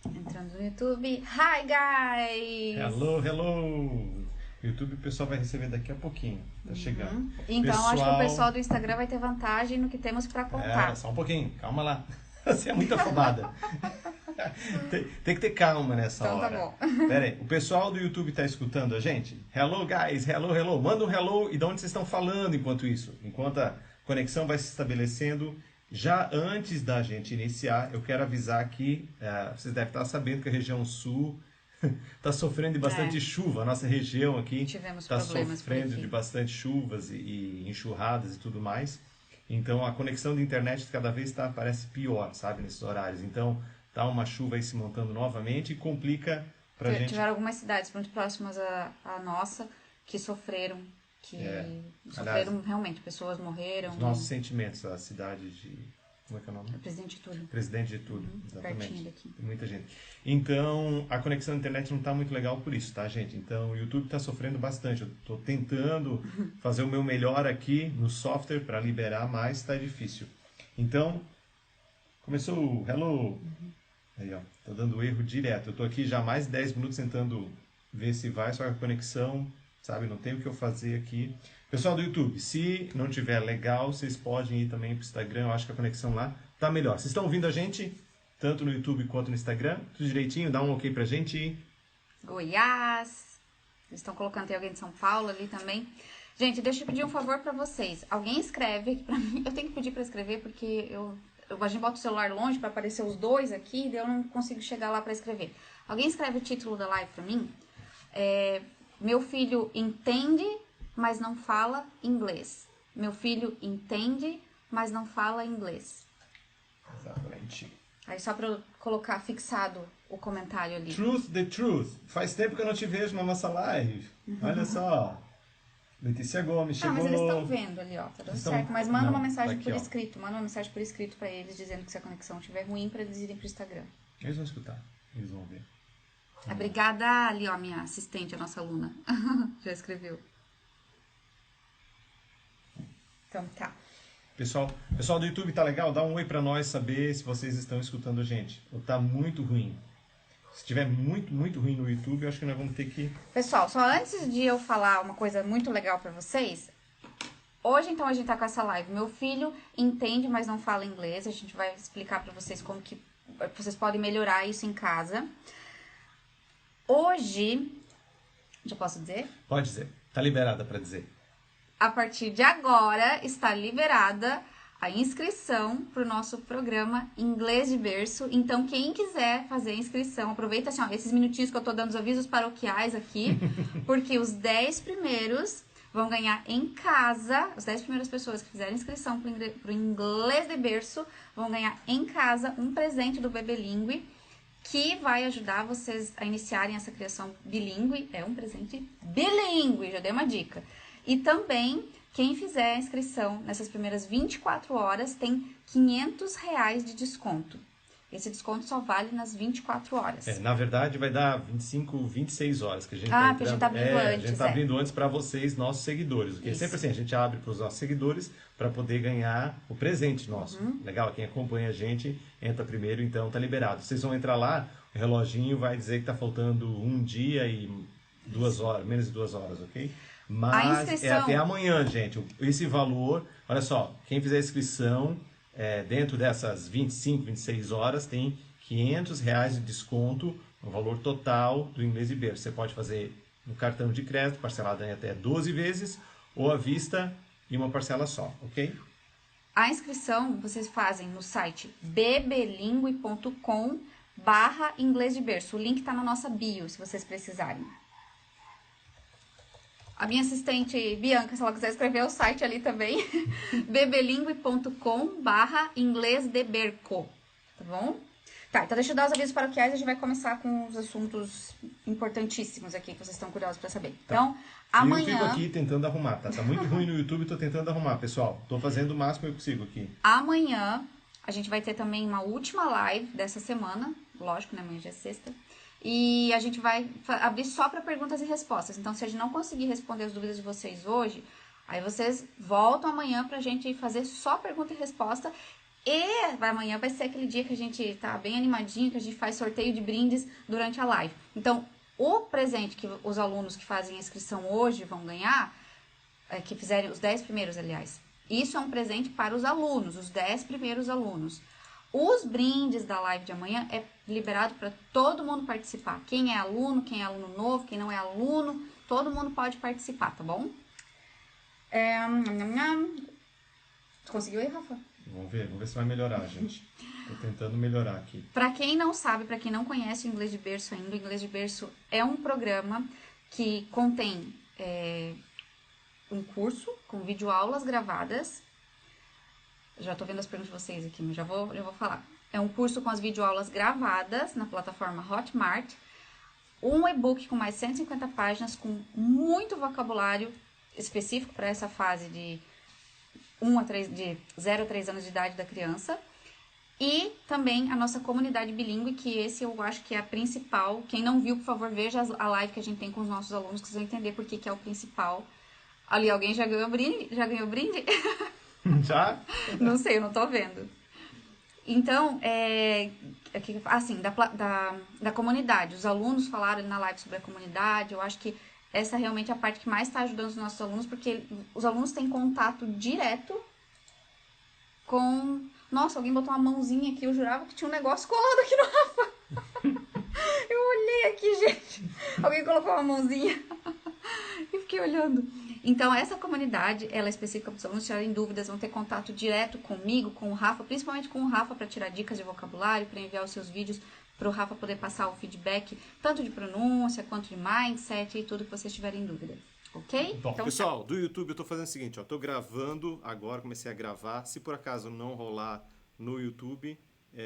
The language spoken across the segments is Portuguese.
Entrando no YouTube. Hi, guys! Hello, hello! YouTube o pessoal vai receber daqui a pouquinho. Tá chegando. Então, acho que o pessoal do Instagram vai ter vantagem no que temos pra contar. Só um pouquinho, calma lá. Você é muito afobada. tem que ter calma nessa Então, hora. tá bom. Pera aí, o pessoal do YouTube tá escutando a gente? Hello, guys, hello, hello. Manda um hello e de onde vocês estão falando enquanto isso? Enquanto a conexão vai se estabelecendo. Já antes da gente iniciar, eu quero avisar que vocês devem estar sabendo que a região sul está sofrendo de bastante chuva. A nossa região aqui está sofrendo de bastante chuvas e enxurradas e tudo mais. Então a conexão de internet cada vez parece pior, sabe, nesses horários. Então tá uma chuva aí se montando novamente e complica pra gente. Tiveram algumas cidades muito próximas à nossa que sofreram. Sofreram realmente, pessoas morreram. Os nossos sentimentos, a cidade de... Como é que é o nome? Presidente de Tudo. Presidente de Tudo, exatamente. Pertinho daqui. Tem muita gente. Então, a conexão à internet não está muito legal por isso, tá, gente? Então, o YouTube está sofrendo bastante. Eu estou tentando fazer o meu melhor aqui no software para liberar, mas está difícil. Então, começou o hello. Aí, ó, tô dando erro direto. Eu tô aqui já há mais de 10 minutos tentando ver se vai, só que a conexão... Sabe, não tem o que eu fazer aqui. Pessoal do YouTube, se não tiver legal, vocês podem ir também para o Instagram. Eu acho que a conexão lá tá melhor. Vocês estão ouvindo a gente, tanto no YouTube quanto no Instagram? Tudo direitinho? Dá um ok pra gente. Goiás. Eles estão colocando, tem alguém de São Paulo ali também. Gente, deixa eu pedir um favor para vocês. Alguém escreve aqui para mim. Eu tenho que pedir para escrever porque a gente bota o celular longe para aparecer os dois aqui e eu não consigo chegar lá para escrever. Alguém escreve o título da live para mim? Meu filho entende, mas não fala inglês. Meu filho entende, mas não fala inglês. Exatamente. Aí só para eu colocar fixado o comentário ali. Truth the truth. Faz tempo que eu não te vejo na nossa live. Olha só. Letícia Gomes chegou. Mas eles estão vendo ali, ó. Tá dando certo. Mas manda uma mensagem por escrito. Manda uma mensagem por escrito para eles, dizendo que se a conexão estiver ruim, para eles irem pro Instagram. Eles vão escutar. Eles vão ver. Obrigada ali, ó, minha assistente, a nossa aluna. Já escreveu. Então tá. Pessoal do YouTube, tá legal? Dá um oi pra nós saber se vocês estão escutando a gente. Ou tá muito ruim. Se tiver muito, muito ruim no YouTube, eu acho que nós vamos ter que... Pessoal, só antes de eu falar uma coisa muito legal pra vocês, hoje então a gente tá com essa live. Meu filho entende, mas não fala inglês. A gente vai explicar pra vocês como que vocês podem melhorar isso em casa. Hoje, já posso dizer? Pode dizer, tá liberada para dizer. A partir de agora está liberada a inscrição para o nosso programa Inglês de Berço. Então, quem quiser fazer a inscrição, aproveita assim, ó, esses minutinhos que eu tô dando os avisos paroquiais aqui, porque os 10 primeiros vão ganhar em casa, as 10 primeiras pessoas que fizerem inscrição para o Inglês de Berço vão ganhar em casa um presente do Bebelingue, que vai ajudar vocês a iniciarem essa criação bilíngue. É um presente bilíngue, já dei uma dica. E também, quem fizer a inscrição nessas primeiras 24 horas tem R$500 de desconto. Esse desconto só vale nas 24 horas. Na verdade, vai dar 25, 26 horas que a gente porque a gente tá abrindo antes. A gente tá abrindo antes para vocês, nossos seguidores. Porque sempre assim, a gente abre para os nossos seguidores para poder ganhar o presente nosso. Legal? Quem acompanha a gente entra primeiro, então tá liberado. Vocês vão entrar lá, o reloginho vai dizer que tá faltando um dia e 2 horas, menos de 2 horas, ok? Mas é até amanhã, gente. Esse valor, olha só, quem fizer a inscrição... dentro dessas 25, 26 horas tem R$500 de desconto no valor total do Inglês de Berço. Você pode fazer no cartão de crédito, parcelado em até 12 vezes, ou à vista em uma parcela só, ok? A inscrição vocês fazem no site bebelingue.com/inglês de berço. O link está na nossa bio, se vocês precisarem. A minha assistente Bianca, se ela quiser escrever o site ali também, bebelingue.com/inglês de berco, tá bom? Tá, então deixa eu dar os avisos paroquiais e a gente vai começar com os assuntos importantíssimos aqui que vocês estão curiosos para saber. Então, amanhã... Eu fico aqui tentando arrumar, tá? Tá muito ruim no YouTube, tô tentando arrumar, pessoal. Tô fazendo o máximo que eu consigo aqui. Amanhã a gente vai ter também uma última live dessa semana, lógico, né? Amanhã já é sexta. E a gente vai abrir só para perguntas e respostas. Então, se a gente não conseguir responder as dúvidas de vocês hoje, aí vocês voltam amanhã pra gente fazer só pergunta e resposta. E amanhã vai ser aquele dia que a gente tá bem animadinho, que a gente faz sorteio de brindes durante a live. Então, o presente que os alunos que fazem a inscrição hoje vão ganhar, que fizerem os 10 primeiros, aliás, isso é um presente para os alunos, os 10 primeiros alunos. Os brindes da live de amanhã é liberado para todo mundo participar. Quem é aluno novo, quem não é aluno, todo mundo pode participar, tá bom? Conseguiu aí, Rafa? Vamos ver se vai melhorar, gente. Tô tentando melhorar aqui. Para quem não sabe, para quem não conhece o Inglês de Berço ainda, o Inglês de Berço é um programa que contém um curso com videoaulas gravadas. Já tô vendo as perguntas de vocês aqui, mas já vou falar. É um curso com as videoaulas gravadas na plataforma Hotmart. Um e-book com mais 150 páginas, com muito vocabulário específico para essa fase de 0 a 3 anos de idade da criança. E também a nossa comunidade bilíngue, que esse eu acho que é a principal. Quem não viu, por favor, veja a live que a gente tem com os nossos alunos, que vocês vão entender por que é o principal. Ali, alguém já ganhou brinde? Já ganhou brinde? Já? Não sei, eu não tô vendo. Então, assim, da comunidade. Os alunos falaram na live sobre a comunidade. Eu acho que essa realmente é a parte que mais está ajudando os nossos alunos, porque os alunos têm contato direto com... Nossa, alguém botou uma mãozinha aqui, eu jurava que tinha um negócio colado aqui no Rafa. Eu olhei aqui, gente. Alguém colocou uma mãozinha e fiquei olhando. Então, essa comunidade, ela é específica para os alunos tirarem dúvidas, vão ter contato direto comigo, com o Rafa, principalmente com o Rafa, para tirar dicas de vocabulário, para enviar os seus vídeos, para o Rafa poder passar o feedback, tanto de pronúncia, quanto de mindset e tudo que vocês tiverem dúvida. Ok? Bom, então, pessoal, do YouTube eu tô fazendo o seguinte, ó, tô gravando agora, comecei a gravar. Se por acaso não rolar no YouTube,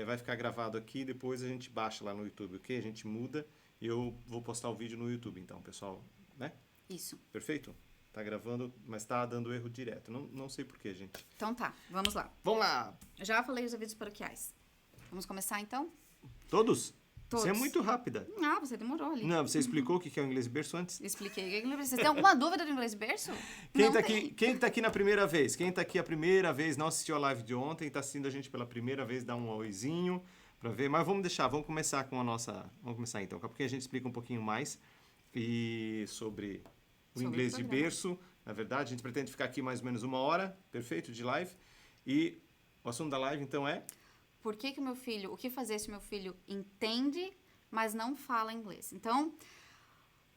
vai ficar gravado aqui, depois a gente baixa lá no YouTube, ok? A gente muda e eu vou postar o vídeo no YouTube, então, pessoal, né? Isso. Perfeito? Tá gravando, mas tá dando erro direto. Não sei porquê, gente. Então tá, vamos lá. Vamos lá! Já falei os avisos paroquiais. Vamos começar então? Todos? Todos. Você é muito rápida. Ah, você demorou ali. Não, você explicou o que é o inglês berço antes? Expliquei. Vocês têm alguma dúvida do inglês berço? Quem tá aqui na primeira vez? Quem tá aqui a primeira vez, não assistiu a live de ontem, tá assistindo a gente pela primeira vez, dá um oizinho pra ver. Mas vamos começar com a nossa... Vamos começar então, porque a gente explica um pouquinho mais sobre o inglês de berço. Na verdade, a gente pretende ficar aqui mais ou menos 1 hora, perfeito, de live. E o assunto da live, então, é... Por que o meu filho... O que fazer se o meu filho entende, mas não fala inglês? Então,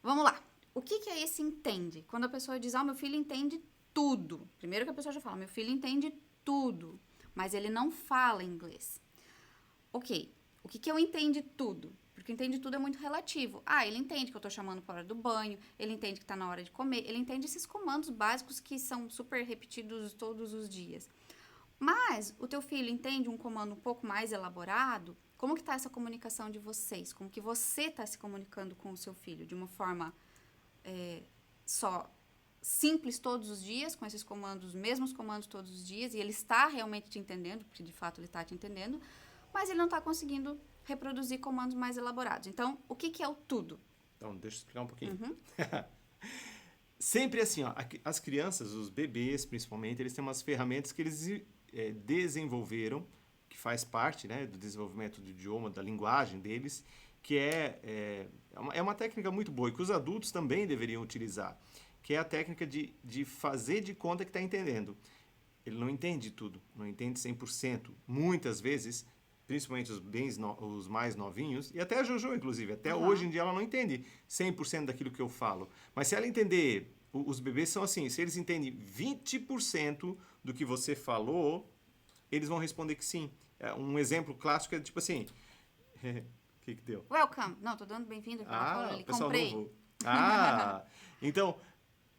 vamos lá. O que é esse entende? Quando a pessoa diz, meu filho entende tudo. Primeiro que a pessoa já fala, meu filho entende tudo, mas ele não fala inglês. Ok, o que é o entende tudo? Porque entende tudo é muito relativo. Ele entende que eu tô chamando para a hora do banho, ele entende que tá na hora de comer, ele entende esses comandos básicos que são super repetidos todos os dias. Mas o teu filho entende um comando um pouco mais elaborado? Como que tá essa comunicação de vocês? Como que você está se comunicando com o seu filho? De uma forma só simples todos os dias, com esses comandos, os mesmos comandos todos os dias, e ele está realmente te entendendo, porque de fato ele está te entendendo, mas ele não está conseguindo reproduzir comandos mais elaborados. Então, o que é o tudo? Então, deixa eu explicar um pouquinho. Sempre assim, ó, as crianças, os bebês principalmente, eles têm umas ferramentas que eles desenvolveram, que faz parte, né, do desenvolvimento do idioma, da linguagem deles, que é uma técnica muito boa e que os adultos também deveriam utilizar, que é a técnica de fazer de conta que está entendendo. Ele não entende tudo, não entende 100%. Muitas vezes, principalmente os mais novinhos, e até a Jojo, inclusive, até hoje em dia ela não entende 100% daquilo que eu falo. Mas se ela entender, os bebês são assim, se eles entendem 20% do que você falou, eles vão responder que sim. Um exemplo clássico é tipo assim... O que deu? Welcome. Não, tô dando bem-vindo. Pessoal comprei. novo. Então,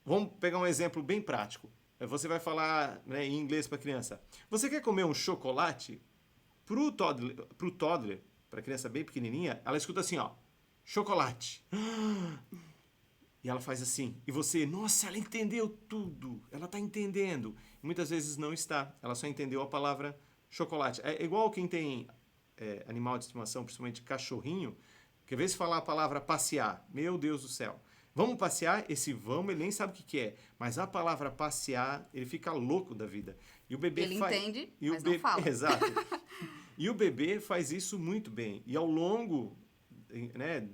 vamos pegar um exemplo bem prático. Você vai falar, né, em inglês para a criança. Você quer comer um chocolate? Pro toddler, para criança bem pequenininha, ela escuta assim, ó, chocolate. E ela faz assim. E você, nossa, ela entendeu tudo. Ela está entendendo. Muitas vezes não está. Ela só entendeu a palavra chocolate. É igual quem tem animal de estimação, principalmente cachorrinho, que às vezes falar a palavra passear. Meu Deus do céu. Vamos passear? Esse vamos ele nem sabe o que é. Mas a palavra passear, ele fica louco da vida. E o bebê Ele entende, e mas o não fala. Exato. E o bebê faz isso muito bem. E ao longo, né,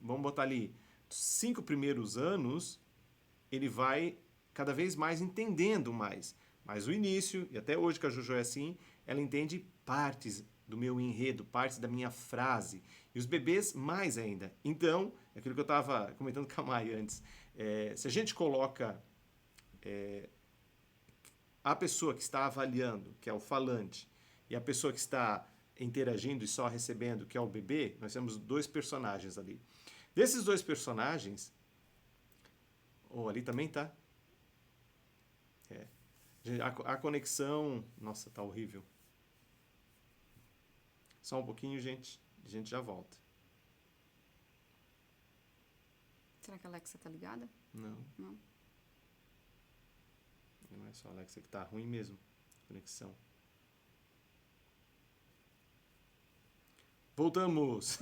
vamos botar ali, 5 primeiros anos, ele vai cada vez mais entendendo mais. Mas o início, e até hoje que a Jojo é assim, ela entende partes do meu enredo, partes da minha frase. E os bebês mais ainda. Então, é aquilo que eu estava comentando com a Mai antes, se a gente coloca a pessoa que está avaliando, que é o falante, e a pessoa que está interagindo e só recebendo, que é o bebê, nós temos 2 personagens ali. Desses 2 personagens, ali também tá. A conexão, nossa, tá horrível. Só um pouquinho, gente, a gente já volta. Será que a Alexa tá ligada? Não. Não. Não é só a Alexa que tá ruim mesmo, a conexão. Voltamos!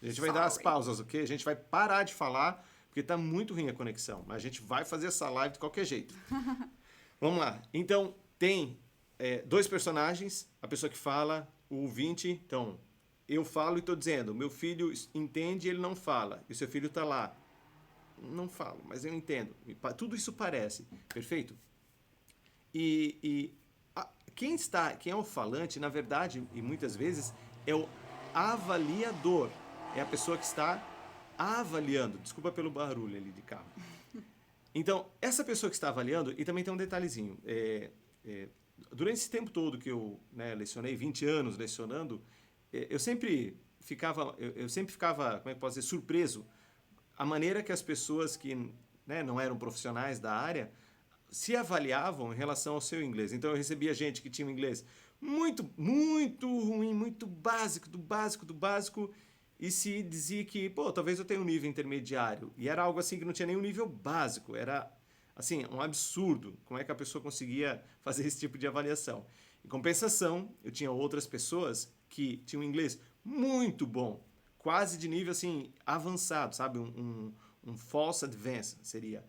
A gente vai dar as pausas, ok? A gente vai parar de falar, porque tá muito ruim a conexão. Mas a gente vai fazer essa live de qualquer jeito. Vamos lá. Então, tem 2 personagens, a pessoa que fala, o ouvinte. Então, eu falo e estou dizendo, meu filho entende e ele não fala. E o seu filho está lá. Não falo, mas eu entendo. Tudo isso parece. Perfeito? Quem é o falante, na verdade, e muitas vezes, é o avaliador. É a pessoa que está avaliando. Desculpa pelo barulho ali de carro. Então, essa pessoa que está avaliando, e também tem um detalhezinho. Durante esse tempo todo que eu lecionei, 20 anos lecionando, eu sempre ficava, como é que posso dizer, surpreso. A maneira que as pessoas que não eram profissionais da área se avaliavam em relação ao seu inglês. Então, eu recebia gente que tinha um inglês muito, muito ruim, muito básico, do básico, do básico, e se dizia que, talvez eu tenha um nível intermediário. E era algo assim que não tinha nenhum nível básico. Era, assim, um absurdo. Como é que a pessoa conseguia fazer esse tipo de avaliação? Em compensação, eu tinha outras pessoas que tinham um inglês muito bom, quase de nível, assim, avançado, sabe? Um false advanced seria.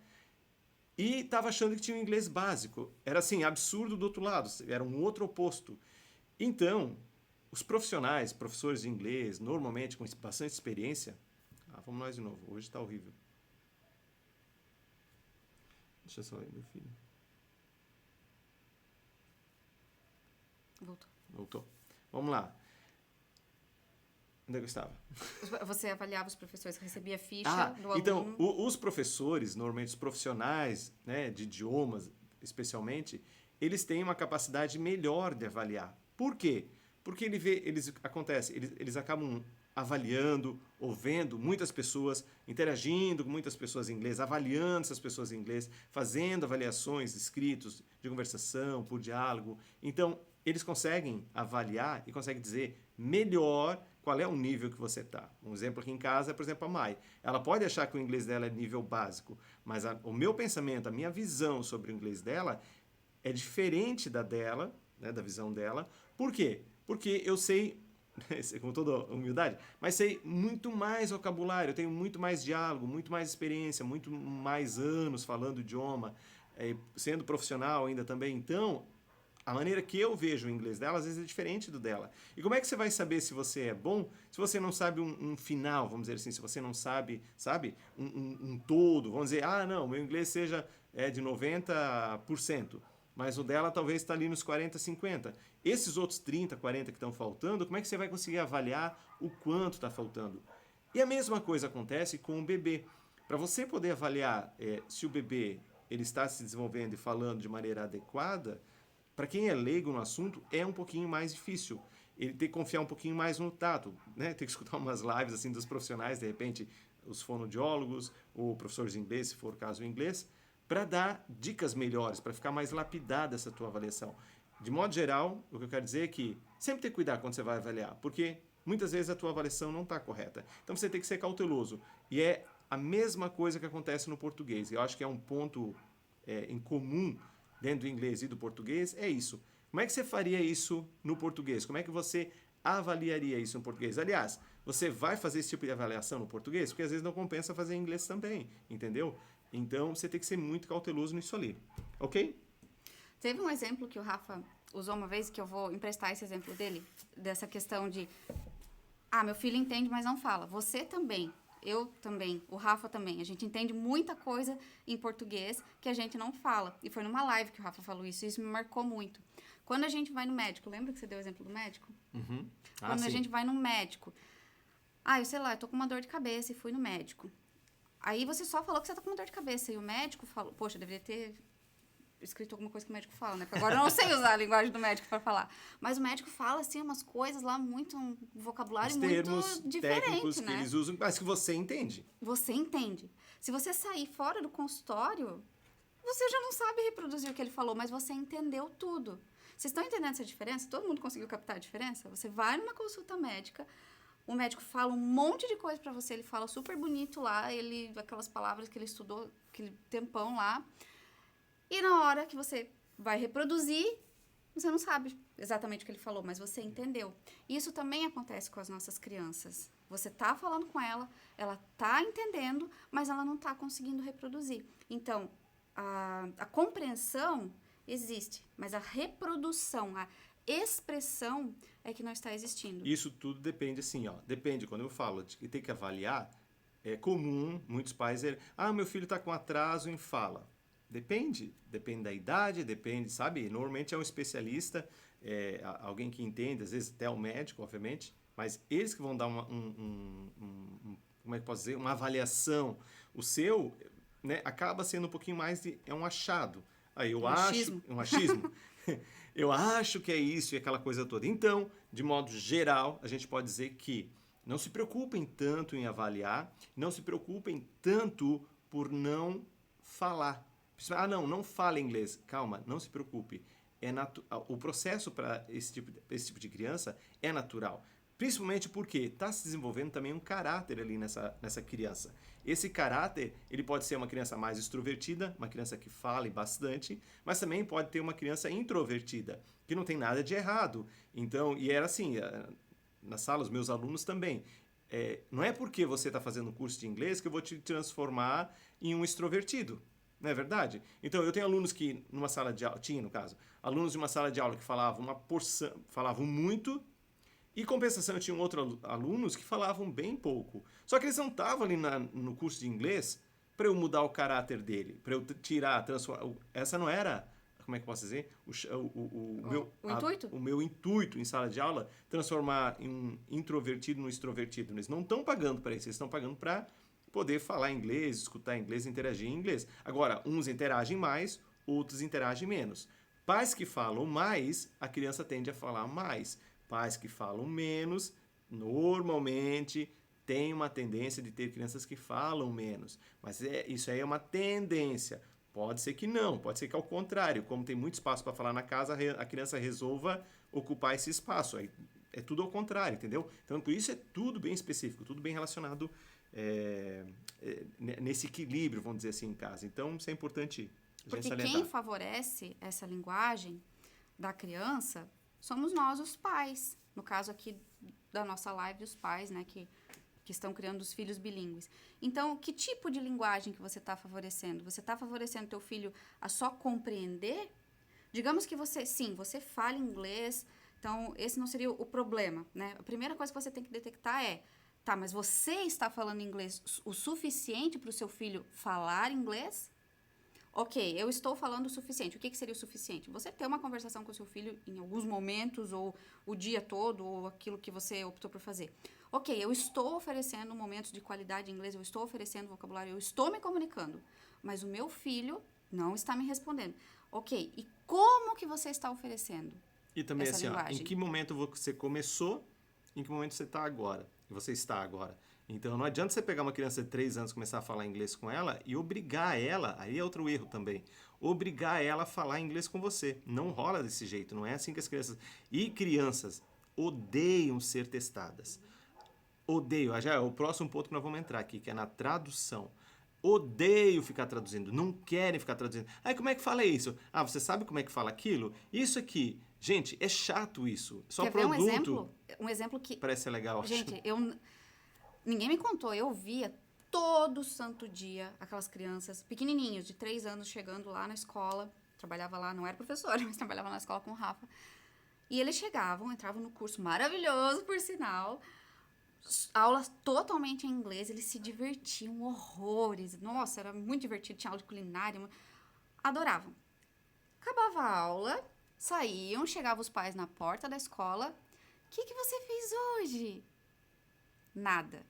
E estava achando que tinha um inglês básico. Era, assim, absurdo do outro lado. Era um outro oposto. Então, os professores de inglês, normalmente com bastante experiência... vamos nós de novo. Hoje está horrível. Deixa eu só ver, meu filho. Voltou. Vamos lá. Onde é que eu estava? Você avaliava os professores, recebia ficha do aluno. Então, os professores, normalmente os profissionais de idiomas, especialmente, eles têm uma capacidade melhor de avaliar. Por quê? Porque eles acabam avaliando, ou vendo muitas pessoas, interagindo com muitas pessoas em inglês, avaliando essas pessoas em inglês, fazendo avaliações escritos de conversação, por diálogo. Então, eles conseguem avaliar e conseguem dizer melhor qual é o nível que você está. Um exemplo aqui em casa é, por exemplo, a Mai. Ela pode achar que o inglês dela é nível básico, mas o meu pensamento, a minha visão sobre o inglês dela é diferente da dela, da visão dela. Por quê? Porque eu sei, com toda humildade, mas sei muito mais vocabulário, eu tenho muito mais diálogo, muito mais experiência, muito mais anos falando o idioma, sendo profissional ainda também. Então, a maneira que eu vejo o inglês dela, às vezes, é diferente do dela. E como é que você vai saber se você é bom, se você não sabe um final, vamos dizer assim, se você não sabe, um todo, vamos dizer, não, meu inglês seja de 90%, mas o dela talvez está ali nos 40, 50. Esses outros 30, 40 que estão faltando, como é que você vai conseguir avaliar o quanto está faltando? E a mesma coisa acontece com o bebê. Para você poder avaliar se o bebê ele está se desenvolvendo e falando de maneira adequada, para quem é leigo no assunto, é um pouquinho mais difícil. Ele tem que confiar um pouquinho mais no tato, Tem que escutar umas lives assim dos profissionais, de repente, os fonoaudiólogos, ou professores de inglês, se for o caso em inglês, para dar dicas melhores, para ficar mais lapidada essa tua avaliação. De modo geral, o que eu quero dizer é que sempre ter cuidado quando você vai avaliar, porque muitas vezes a tua avaliação não está correta. Então você tem que ser cauteloso. E é a mesma coisa que acontece no português. Eu acho que é um ponto em comum dentro do inglês e do português, é isso. Como é que você faria isso no português? Como é que você avaliaria isso no português? Aliás, você vai fazer esse tipo de avaliação no português? Porque às vezes não compensa fazer em inglês também, entendeu? Então você tem que ser muito cauteloso nisso ali, ok? Teve um exemplo que o Rafa usou uma vez, que eu vou emprestar esse exemplo dele, dessa questão de, meu filho entende, mas não fala. Você também, eu também, o Rafa também. A gente entende muita coisa em português que a gente não fala. E foi numa live que o Rafa falou isso, e isso me marcou muito. Quando a gente vai no médico, lembra que você deu o exemplo do médico? Uhum. Quando a gente vai no médico, eu sei lá, eu tô com uma dor de cabeça e fui no médico. Aí você só falou que você tá com uma dor de cabeça, e o médico falou, poxa, eu deveria ter escrito alguma coisa que o médico fala, né? Porque agora eu não sei usar a linguagem do médico para falar. Mas o médico fala, assim, umas coisas lá muito... Um vocabulário termos muito diferente, técnicos né? que eles usam, mas que você entende. Você entende. Se você sair fora do consultório, você já não sabe reproduzir o que ele falou, mas você entendeu tudo. Vocês estão entendendo essa diferença? Todo mundo conseguiu captar a diferença? Você vai numa consulta médica, o médico fala um monte de coisa para você, ele fala super bonito lá, aquelas palavras que ele estudou, aquele tempão lá... E na hora que você vai reproduzir, você não sabe exatamente o que ele falou, mas você entendeu. Isso também acontece com as nossas crianças. Você tá falando com ela tá entendendo, mas ela não tá conseguindo reproduzir. Então, a compreensão existe, mas a reprodução, a expressão é que não está existindo. Isso tudo depende assim, depende, quando eu falo de que tem que avaliar, é comum muitos pais dizerem, meu filho está com atraso em fala. Depende da idade, depende, sabe? Normalmente é um especialista, alguém que entende, às vezes até o médico, obviamente, mas eles que vão dar como é que posso dizer, uma avaliação. O seu, né, acaba sendo um pouquinho mais um achado. Aí eu acho, um achismo. Eu acho que é isso e aquela coisa toda. Então, de modo geral, a gente pode dizer que não se preocupem tanto em avaliar, não se preocupem tanto por não falar. Não fala inglês. Calma, não se preocupe. O processo para esse tipo de criança é natural. Principalmente porque está se desenvolvendo também um caráter ali nessa criança. Esse caráter, ele pode ser uma criança mais extrovertida, uma criança que fale bastante, mas também pode ter uma criança introvertida, que não tem nada de errado. Então, e era assim, na sala, os meus alunos também. Não é porque você está fazendo um curso de inglês que eu vou te transformar em um extrovertido. Não é verdade? Então, eu tenho alunos que, numa sala de aula, alunos de uma sala de aula que falavam muito, e, compensação, eu tinha outros alunos que falavam bem pouco. Só que eles não estavam ali no curso de inglês para eu mudar o caráter dele, para eu transformar. Essa não era, como é que eu posso dizer? Intuito? O meu intuito em sala de aula, transformar um introvertido no extrovertido. Eles não estão pagando para isso, eles estão pagando para poder falar inglês, escutar inglês, interagir em inglês. Agora, uns interagem mais, outros interagem menos. Pais que falam mais, a criança tende a falar mais. Pais que falam menos, normalmente, tem uma tendência de ter crianças que falam menos. Mas isso aí é uma tendência. Pode ser que não, pode ser que ao contrário. Como tem muito espaço para falar na casa, a criança resolva ocupar esse espaço. Aí é tudo ao contrário, entendeu? Então, por isso é tudo bem específico, tudo bem relacionado nesse equilíbrio, vamos dizer assim, em casa. Então, isso é importante Porque salientar. quem favorece essa linguagem da criança somos nós, os pais. No caso aqui da nossa live, os pais, né, que estão criando os filhos bilíngues. Então, que tipo de linguagem que você está favorecendo? Você está favorecendo teu filho a só compreender? Digamos que você fala inglês, então esse não seria o problema, né? A primeira coisa que você tem que detectar mas você está falando inglês o suficiente para o seu filho falar inglês? Ok, eu estou falando o suficiente. O que seria o suficiente? Você ter uma conversação com o seu filho em alguns momentos, ou o dia todo, ou aquilo que você optou por fazer. Ok, eu estou oferecendo momentos de qualidade em inglês, eu estou oferecendo vocabulário, eu estou me comunicando, mas o meu filho não está me respondendo. Ok, e como que você está oferecendo E também essa assim, linguagem? Em que momento você começou, em que momento você está agora? Você está agora. Então, não adianta você pegar uma criança de 3 anos e começar a falar inglês com ela e obrigar ela, aí é outro erro também, obrigar ela a falar inglês com você. Não rola desse jeito, não é assim que as crianças... E crianças odeiam ser testadas. Odeiam. Já é o próximo ponto que nós vamos entrar aqui, que é na tradução. Odeio ficar traduzindo, não querem ficar traduzindo. Aí como é que fala isso? Você sabe como é que fala aquilo? Isso aqui, gente, é chato isso. Só Quer produto. ver um exemplo? um exemplo que... Parece ser legal. Gente, ninguém me contou, eu via todo santo dia aquelas crianças pequenininhos, de 3 anos, chegando lá na escola. Trabalhava lá, não era professora, mas trabalhava na escola com o Rafa. E eles entravam no curso maravilhoso, por sinal, aulas totalmente em inglês, eles se divertiam horrores. Nossa, era muito divertido, tinha aula de culinária, adoravam. Acabava a aula, saíam, chegavam os pais na porta da escola. O que você fez hoje? Nada.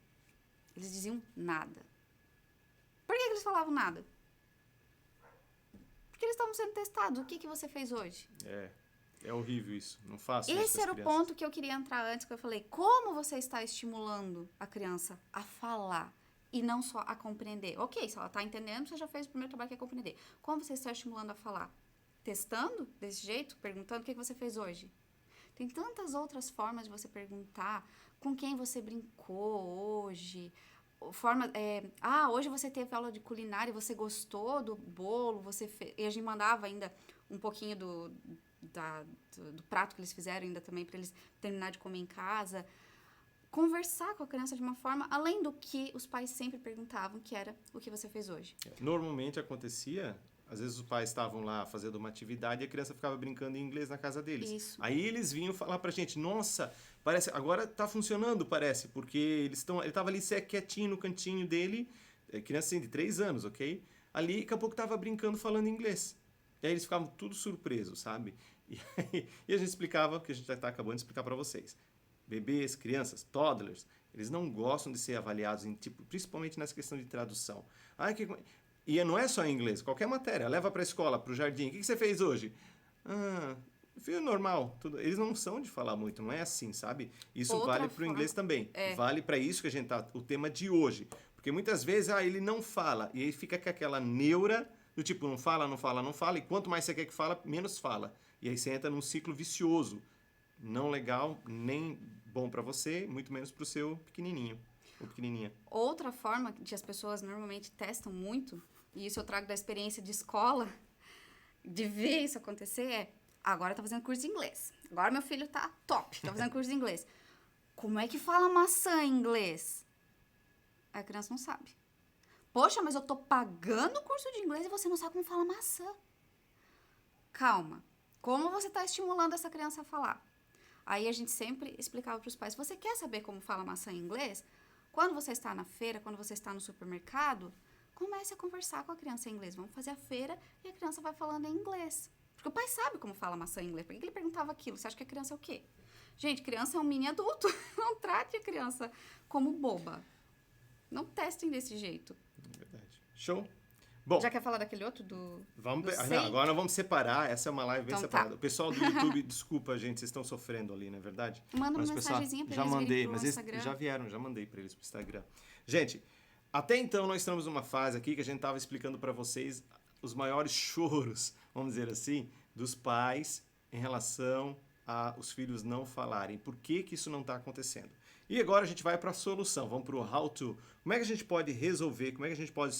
Eles diziam nada. Por que eles falavam nada? Porque eles estavam sendo testados. O que você fez hoje? É horrível isso. Não faça isso. Esse era o ponto que eu queria entrar antes, que eu falei. Como você está estimulando a criança a falar e não só a compreender? Ok, se ela está entendendo, você já fez o primeiro trabalho que é compreender. Como você está estimulando a falar? Testando desse jeito? Perguntando o que você fez hoje? Tem tantas outras formas de você perguntar com quem você brincou hoje. Hoje você teve aula de culinária e você gostou do bolo, e a gente mandava ainda um pouquinho do prato que eles fizeram ainda também para eles terminar de comer em casa. Conversar com a criança de uma forma, além do que os pais sempre perguntavam, que era o que você fez hoje. Normalmente acontecia... Às vezes os pais estavam lá fazendo uma atividade e a criança ficava brincando em inglês na casa deles. Isso. Aí eles vinham falar pra gente, nossa, parece, agora tá funcionando, parece, porque ele tava ali quietinho no cantinho dele, criança assim, de 3 anos, ok? Ali, daqui a pouco tava brincando, falando inglês. E aí eles ficavam tudo surpresos, sabe? E a gente explicava, que a gente já tá acabando de explicar pra vocês. Bebês, crianças, toddlers, eles não gostam de ser avaliados, principalmente nessa questão de tradução. E não é só em inglês, qualquer matéria. Leva para a escola, para o jardim. O que você fez hoje? Filho normal. Tudo. Eles não são de falar muito, não é assim, sabe? Isso vale para o inglês também. Vale para isso que a gente tá, o tema de hoje. Porque muitas vezes ele não fala. E aí fica com aquela neura do tipo, não fala, não fala, não fala. E quanto mais você quer que fala, menos fala. E aí você entra num ciclo vicioso. Não legal, nem bom para você, muito menos para o seu pequenininho ou pequenininha. Outra forma que as pessoas normalmente testam muito, e isso eu trago da experiência de escola, de ver isso acontecer, agora tá fazendo curso de inglês. Agora meu filho tá top, tá fazendo curso de inglês. Como é que fala maçã em inglês? A criança não sabe. Poxa, mas eu tô pagando o curso de inglês e você não sabe como fala maçã. Calma. Como você tá estimulando essa criança a falar? Aí a gente sempre explicava pros pais, você quer saber como fala maçã em inglês? Quando você está na feira, quando você está no supermercado, comece a conversar com a criança em inglês. Vamos fazer a feira e a criança vai falando em inglês. Porque o pai sabe como fala maçã em inglês. Por que ele perguntava aquilo? Você acha que a criança é o quê? Gente, criança é um mini adulto. Não trate a criança como boba. Não testem desse jeito. Verdade. Show? Bom, já quer falar daquele outro agora nós vamos separar. Essa é uma live bem separada. Tá. O pessoal do YouTube, desculpa, gente, vocês estão sofrendo ali, não é verdade? Manda uma mensagenzinha pra já eles mandei, virem pro mas eles Instagram. já vieram, já mandei para eles pro Instagram. Gente, até então nós estamos numa fase aqui que a gente estava explicando para vocês os maiores choros, vamos dizer assim, dos pais em relação a os filhos não falarem. Por que isso não está acontecendo? E agora a gente vai para a solução, vamos para o how to. Como é que a gente pode resolver, como é que a gente pode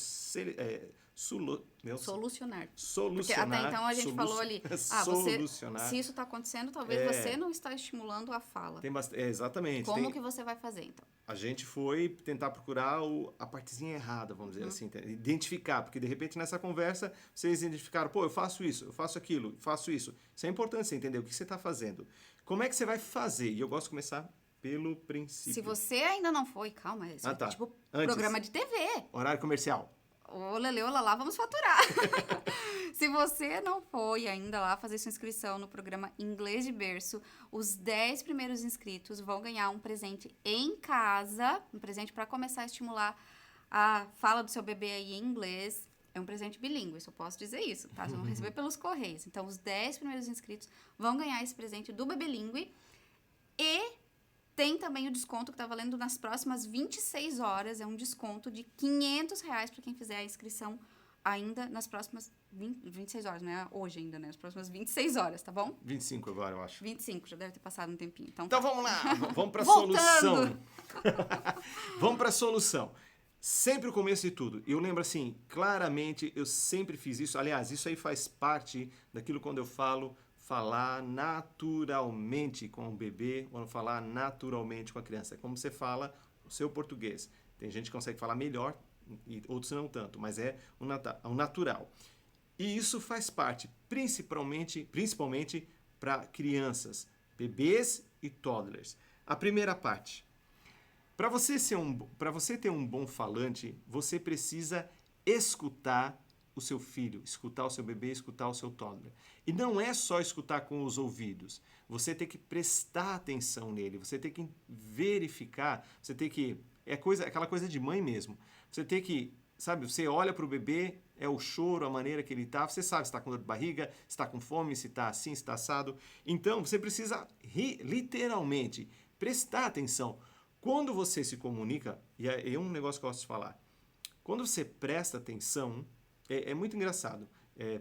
solucionar. Porque até então a gente falou ali, se isso está acontecendo, talvez você não está estimulando a fala. Exatamente. Como que você vai fazer, então? A gente foi tentar procurar a partezinha errada, vamos dizer assim, identificar, porque de repente nessa conversa vocês identificaram, eu faço isso, eu faço aquilo, eu faço isso. Isso é importante você entender o que você está fazendo. Como é que você vai fazer? E eu gosto de começar pelo princípio. Se você ainda não foi, calma, isso é tipo programa de TV. Horário comercial. Ô, Lele, olá, vamos faturar. Se você não foi ainda lá fazer sua inscrição no programa Inglês de Berço, os 10 primeiros inscritos vão ganhar um presente em casa, um presente para começar a estimular a fala do seu bebê aí em inglês. É um presente bilíngue, só posso dizer isso, tá? Vocês vão receber pelos correios. Então, os 10 primeiros inscritos vão ganhar esse presente do Bebelíngue. E tem também o desconto que tá valendo nas próximas 26 horas. É um desconto de R$500 para quem fizer a inscrição ainda nas próximas 26 horas, né? Hoje ainda, né? Nas próximas 26 horas, tá bom? 25 agora, eu acho. 25, já deve ter passado um tempinho. Então vamos lá, vamos pra solução. Vamos pra solução. Sempre o começo de tudo. Eu lembro assim, claramente, eu sempre fiz isso. Aliás, isso aí faz parte daquilo quando eu falo falar naturalmente com o bebê ou falar naturalmente com a criança. É como você fala o seu português. Tem gente que consegue falar melhor e outros não tanto, mas é o natural. E isso faz parte principalmente para crianças, bebês e toddlers. A primeira parte. Para você ter um bom falante, você precisa escutar o seu filho, escutar o seu bebê, escutar o seu toddler. E não é só escutar com os ouvidos. Você tem que prestar atenção nele, você tem que verificar, você tem que... aquela coisa de mãe mesmo. Você tem que, sabe, você olha para o bebê, é o choro, a maneira que ele está, você sabe se está com dor de barriga, se está com fome, se está assim, se está assado. Então, você precisa literalmente prestar atenção. Quando você se comunica, e é um negócio que eu gosto de falar, quando você presta atenção, é muito engraçado,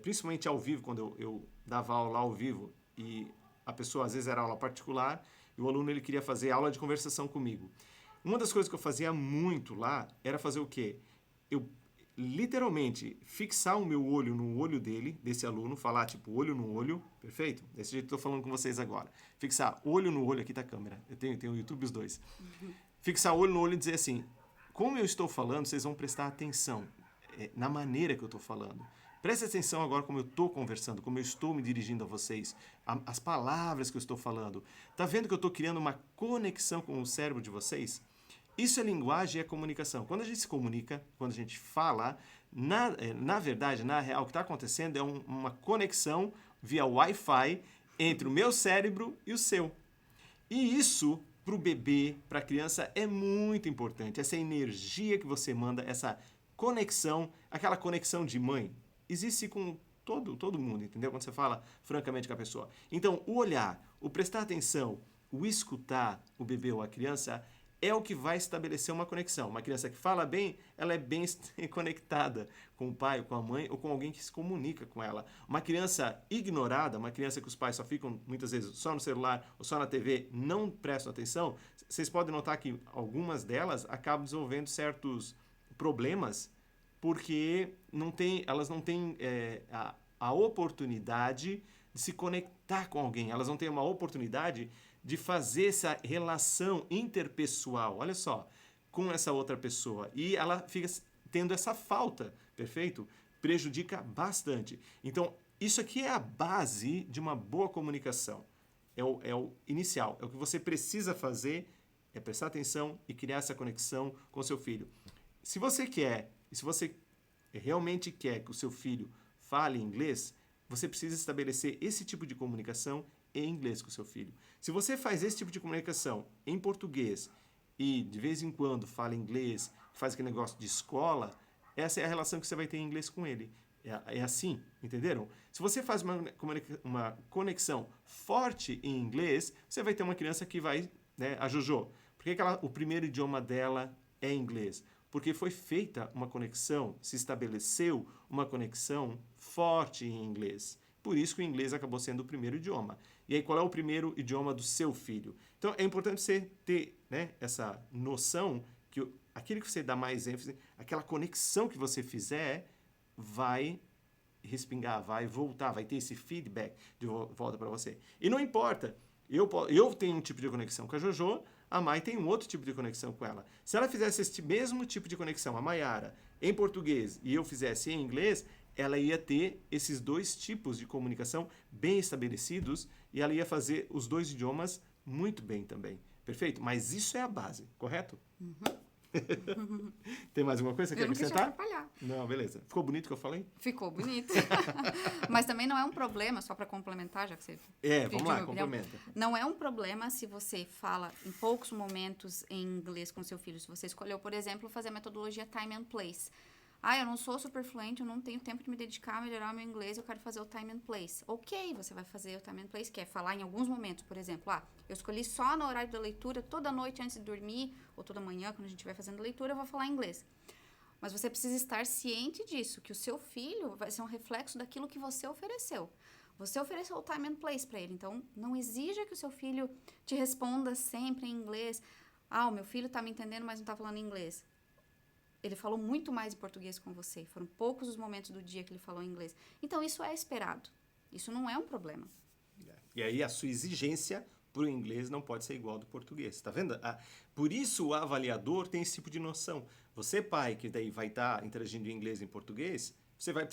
principalmente ao vivo, quando eu dava aula ao vivo, e a pessoa às vezes era aula particular, e o aluno ele queria fazer aula de conversação comigo. Uma das coisas que eu fazia muito lá era fazer o quê? Eu literalmente fixar o meu olho no olho dele, desse aluno, falar tipo olho no olho, perfeito? Desse jeito que eu estou falando com vocês agora. Fixar olho no olho, aqui tá a câmera, eu tenho o YouTube os dois. Fixar olho no olho e dizer assim, como eu estou falando, vocês vão prestar atenção na maneira que eu estou falando. Preste atenção agora como eu estou conversando, como eu estou me dirigindo a vocês, as palavras que eu estou falando. Tá vendo que eu estou criando uma conexão com o cérebro de vocês? Isso é linguagem e é comunicação. Quando a gente se comunica, quando a gente fala, na verdade, na real, o que está acontecendo é uma conexão via Wi-Fi entre o meu cérebro e o seu. E isso, para o bebê, para a criança, é muito importante. Essa energia que você manda, essa conexão, aquela conexão de mãe, existe com todo mundo, entendeu? Quando você fala francamente com a pessoa. Então, o olhar, o prestar atenção, o escutar o bebê ou a criança é o que vai estabelecer uma conexão. Uma criança que fala bem, ela é bem conectada com o pai, ou com a mãe, ou com alguém que se comunica com ela. Uma criança ignorada, uma criança que os pais só ficam, muitas vezes, só no celular ou só na TV, não prestam atenção, vocês podem notar que algumas delas acabam desenvolvendo certos problemas porque elas não têm a oportunidade de se conectar com alguém. Elas não têm uma oportunidade de fazer essa relação interpessoal, olha só, com essa outra pessoa. E ela fica tendo essa falta, perfeito? Prejudica bastante. Então, isso aqui é a base de uma boa comunicação. É o inicial. É o que você precisa fazer, é prestar atenção e criar essa conexão com o seu filho. Se você realmente quer que o seu filho fale inglês, você precisa estabelecer esse tipo de comunicação em inglês com o seu filho. Se você faz esse tipo de comunicação em português e de vez em quando fala inglês, faz aquele negócio de escola, essa é a relação que você vai ter em inglês com ele. É assim, entenderam? Se você faz uma conexão forte em inglês, você vai ter uma criança que vai, né, a Jojo. Por que o primeiro idioma dela é inglês? Porque foi feita uma conexão, se estabeleceu uma conexão forte em inglês. Por isso que o inglês acabou sendo o primeiro idioma. E aí, qual é o primeiro idioma do seu filho? Então, é importante você ter, né, essa noção que aquilo que você dá mais ênfase, aquela conexão que você fizer, vai respingar, vai voltar, vai ter esse feedback de volta para você. E não importa, eu tenho um tipo de conexão com a Jojo, a Mai tem um outro tipo de conexão com ela. Se ela fizesse esse mesmo tipo de conexão, a Maiara, em português, e eu fizesse em inglês, ela ia ter esses dois tipos de comunicação bem estabelecidos e ela ia fazer os dois idiomas muito bem também. Perfeito? Mas isso é a base, correto? Uhum. Tem mais alguma coisa que você quer acrescentar? Atrapalhar. Não, beleza. Ficou bonito o que eu falei? Ficou bonito. Mas também não é um problema, só para complementar, já que você vamos lá, complementa. Não é um problema se você fala em poucos momentos em inglês com seu filho. Se você escolheu, por exemplo, fazer a metodologia Time and Place. Eu não sou super fluente, eu não tenho tempo de me dedicar a melhorar o meu inglês, eu quero fazer o time and place. Ok, você vai fazer o time and place, que é falar em alguns momentos, por exemplo, eu escolhi só no horário da leitura, toda noite antes de dormir, ou toda manhã, quando a gente estiver fazendo leitura, eu vou falar inglês. Mas você precisa estar ciente disso, que o seu filho vai ser um reflexo daquilo que você ofereceu. Você ofereceu o time and place para ele, então não exija que o seu filho te responda sempre em inglês. O meu filho está me entendendo, mas não está falando inglês. Ele falou muito mais em português com você. Foram poucos os momentos do dia que ele falou em inglês. Então, isso é esperado. Isso não é um problema. E aí a sua exigência para o inglês não pode ser igual ao do português, tá vendo? Por isso o avaliador tem esse tipo de noção. Você, pai, que daí vai estar interagindo em inglês e em português, você vai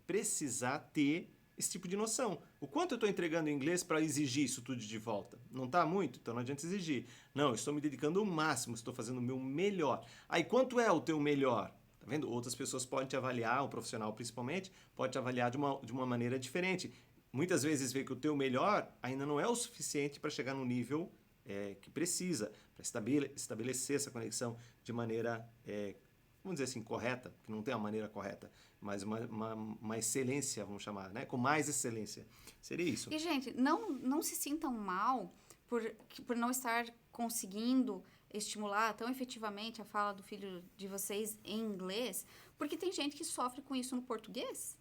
precisar ter esse tipo de noção. O quanto eu estou entregando em inglês para exigir isso tudo de volta? Não está muito? Então não adianta exigir. Não, eu estou me dedicando ao máximo, estou fazendo o meu melhor. Aí, quanto é o teu melhor? Tá vendo? Outras pessoas podem te avaliar, um profissional principalmente, pode te avaliar de uma maneira diferente. Muitas vezes vê que o teu melhor ainda não é o suficiente para chegar no nível que precisa, para estabelecer essa conexão de maneira, vamos dizer assim, correta, que não tem uma maneira correta, mas uma excelência, vamos chamar, né? Com mais excelência. Seria isso. E, gente, não se sintam mal por não estar conseguindo estimular tão efetivamente a fala do filho de vocês em inglês, porque tem gente que sofre com isso no português.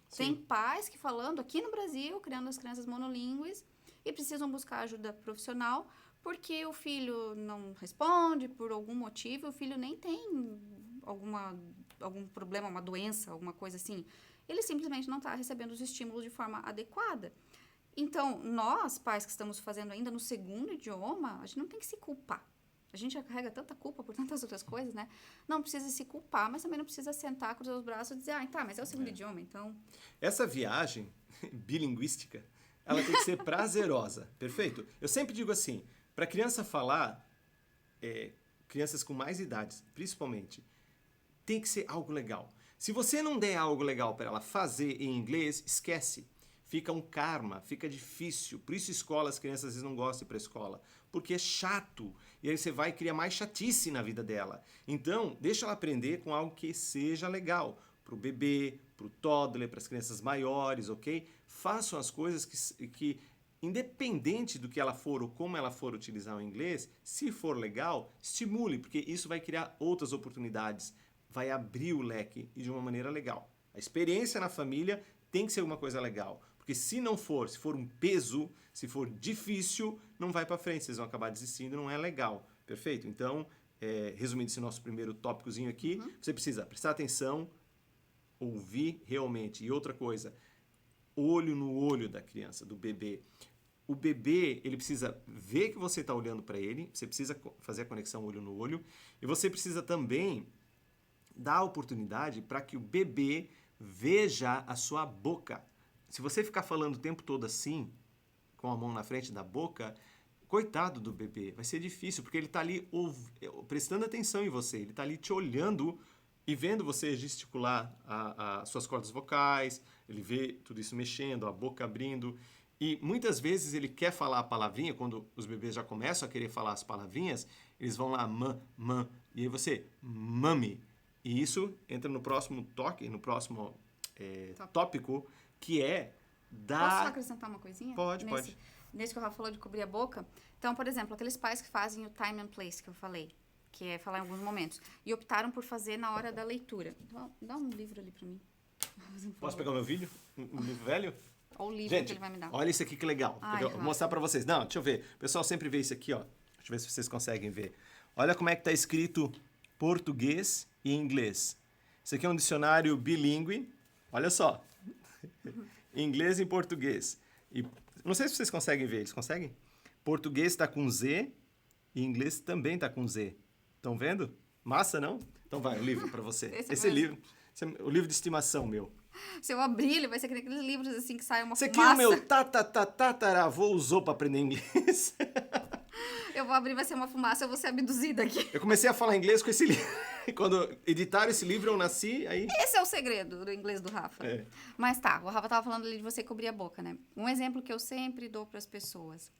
Sim. Tem pais que falando aqui no Brasil, criando as crianças monolíngues e precisam buscar ajuda profissional porque o filho não responde por algum motivo, o filho nem tem algum problema, uma doença, alguma coisa assim. Ele simplesmente não está recebendo os estímulos de forma adequada. Então, nós, pais que estamos fazendo ainda no segundo idioma, a gente não tem que se culpar. A gente já carrega tanta culpa por tantas outras coisas, né? Não precisa se culpar, mas também não precisa sentar, cruzar os braços e dizer, tá, mas é o segundo idioma, então... Essa viagem bilinguística, ela tem que ser prazerosa, perfeito? Eu sempre digo assim, para criança falar, crianças com mais idades, principalmente, tem que ser algo legal. Se você não der algo legal para ela fazer em inglês, esquece. Fica um karma, fica difícil. Por isso as crianças às vezes não gostam de ir para a escola. Porque é chato. E aí você vai criar mais chatice na vida dela. Então, deixa ela aprender com algo que seja legal. Para o bebê, para o toddler, para as crianças maiores, ok? Façam as coisas que, independente do que ela for ou como ela for utilizar o inglês, se for legal, estimule, porque isso vai criar outras oportunidades. Vai abrir o leque e de uma maneira legal. A experiência na família tem que ser uma coisa legal. Porque se for um peso, se for difícil, não vai para frente, vocês vão acabar desistindo, não é legal. Perfeito? Então, resumindo esse nosso primeiro tópicozinho aqui, você precisa prestar atenção, ouvir realmente. E outra coisa, olho no olho da criança, do bebê. O bebê, ele precisa ver que você está olhando para ele, você precisa fazer a conexão olho no olho, e você precisa também dar a oportunidade para que o bebê veja a sua boca. Se você ficar falando o tempo todo assim, com a mão na frente da boca, coitado do bebê, vai ser difícil, porque ele está ali prestando atenção em você, ele está ali te olhando e vendo você gesticular as suas cordas vocais, ele vê tudo isso mexendo, a boca abrindo, e muitas vezes ele quer falar a palavrinha, quando os bebês já começam a querer falar as palavrinhas, eles vão lá, mam, e aí você, mami. E isso entra no próximo tópico, que é dar... Posso só acrescentar uma coisinha? Pode. Nesse que o Rafa falou de cobrir a boca. Então, por exemplo, aqueles pais que fazem o time and place que eu falei, que é falar em alguns momentos, e optaram por fazer na hora da leitura. Então, dá um livro ali pra mim. Posso pegar o meu vídeo? Um livro velho? Ou o livro que ele vai me dar. Olha isso aqui que legal. Ai, Vou mostrar pra vocês. Não, deixa eu ver. O pessoal sempre vê isso aqui, ó. Deixa eu ver se vocês conseguem ver. Olha como é que tá escrito português e inglês. Isso aqui é um dicionário bilíngue. Olha só. Inglês e português. E não sei se vocês conseguem ver. Eles conseguem? Português está com Z e inglês também está com Z. Estão vendo? Massa, não? Então vai, o livro para você. Esse livro, o livro de estimação meu. Se eu abrir, ele vai ser aqueles livros assim que sai uma Esse fumaça. aqui é o meu tataravô usou para aprender inglês. Eu vou abrir, vai ser uma fumaça, eu vou ser abduzida aqui. Eu comecei a falar inglês com esse livro. Quando editaram esse livro, eu nasci, aí... Esse é o segredo do inglês do Rafa. Mas tá, o Rafa tava falando ali de você cobrir a boca, né? Um exemplo que eu sempre dou para as pessoas.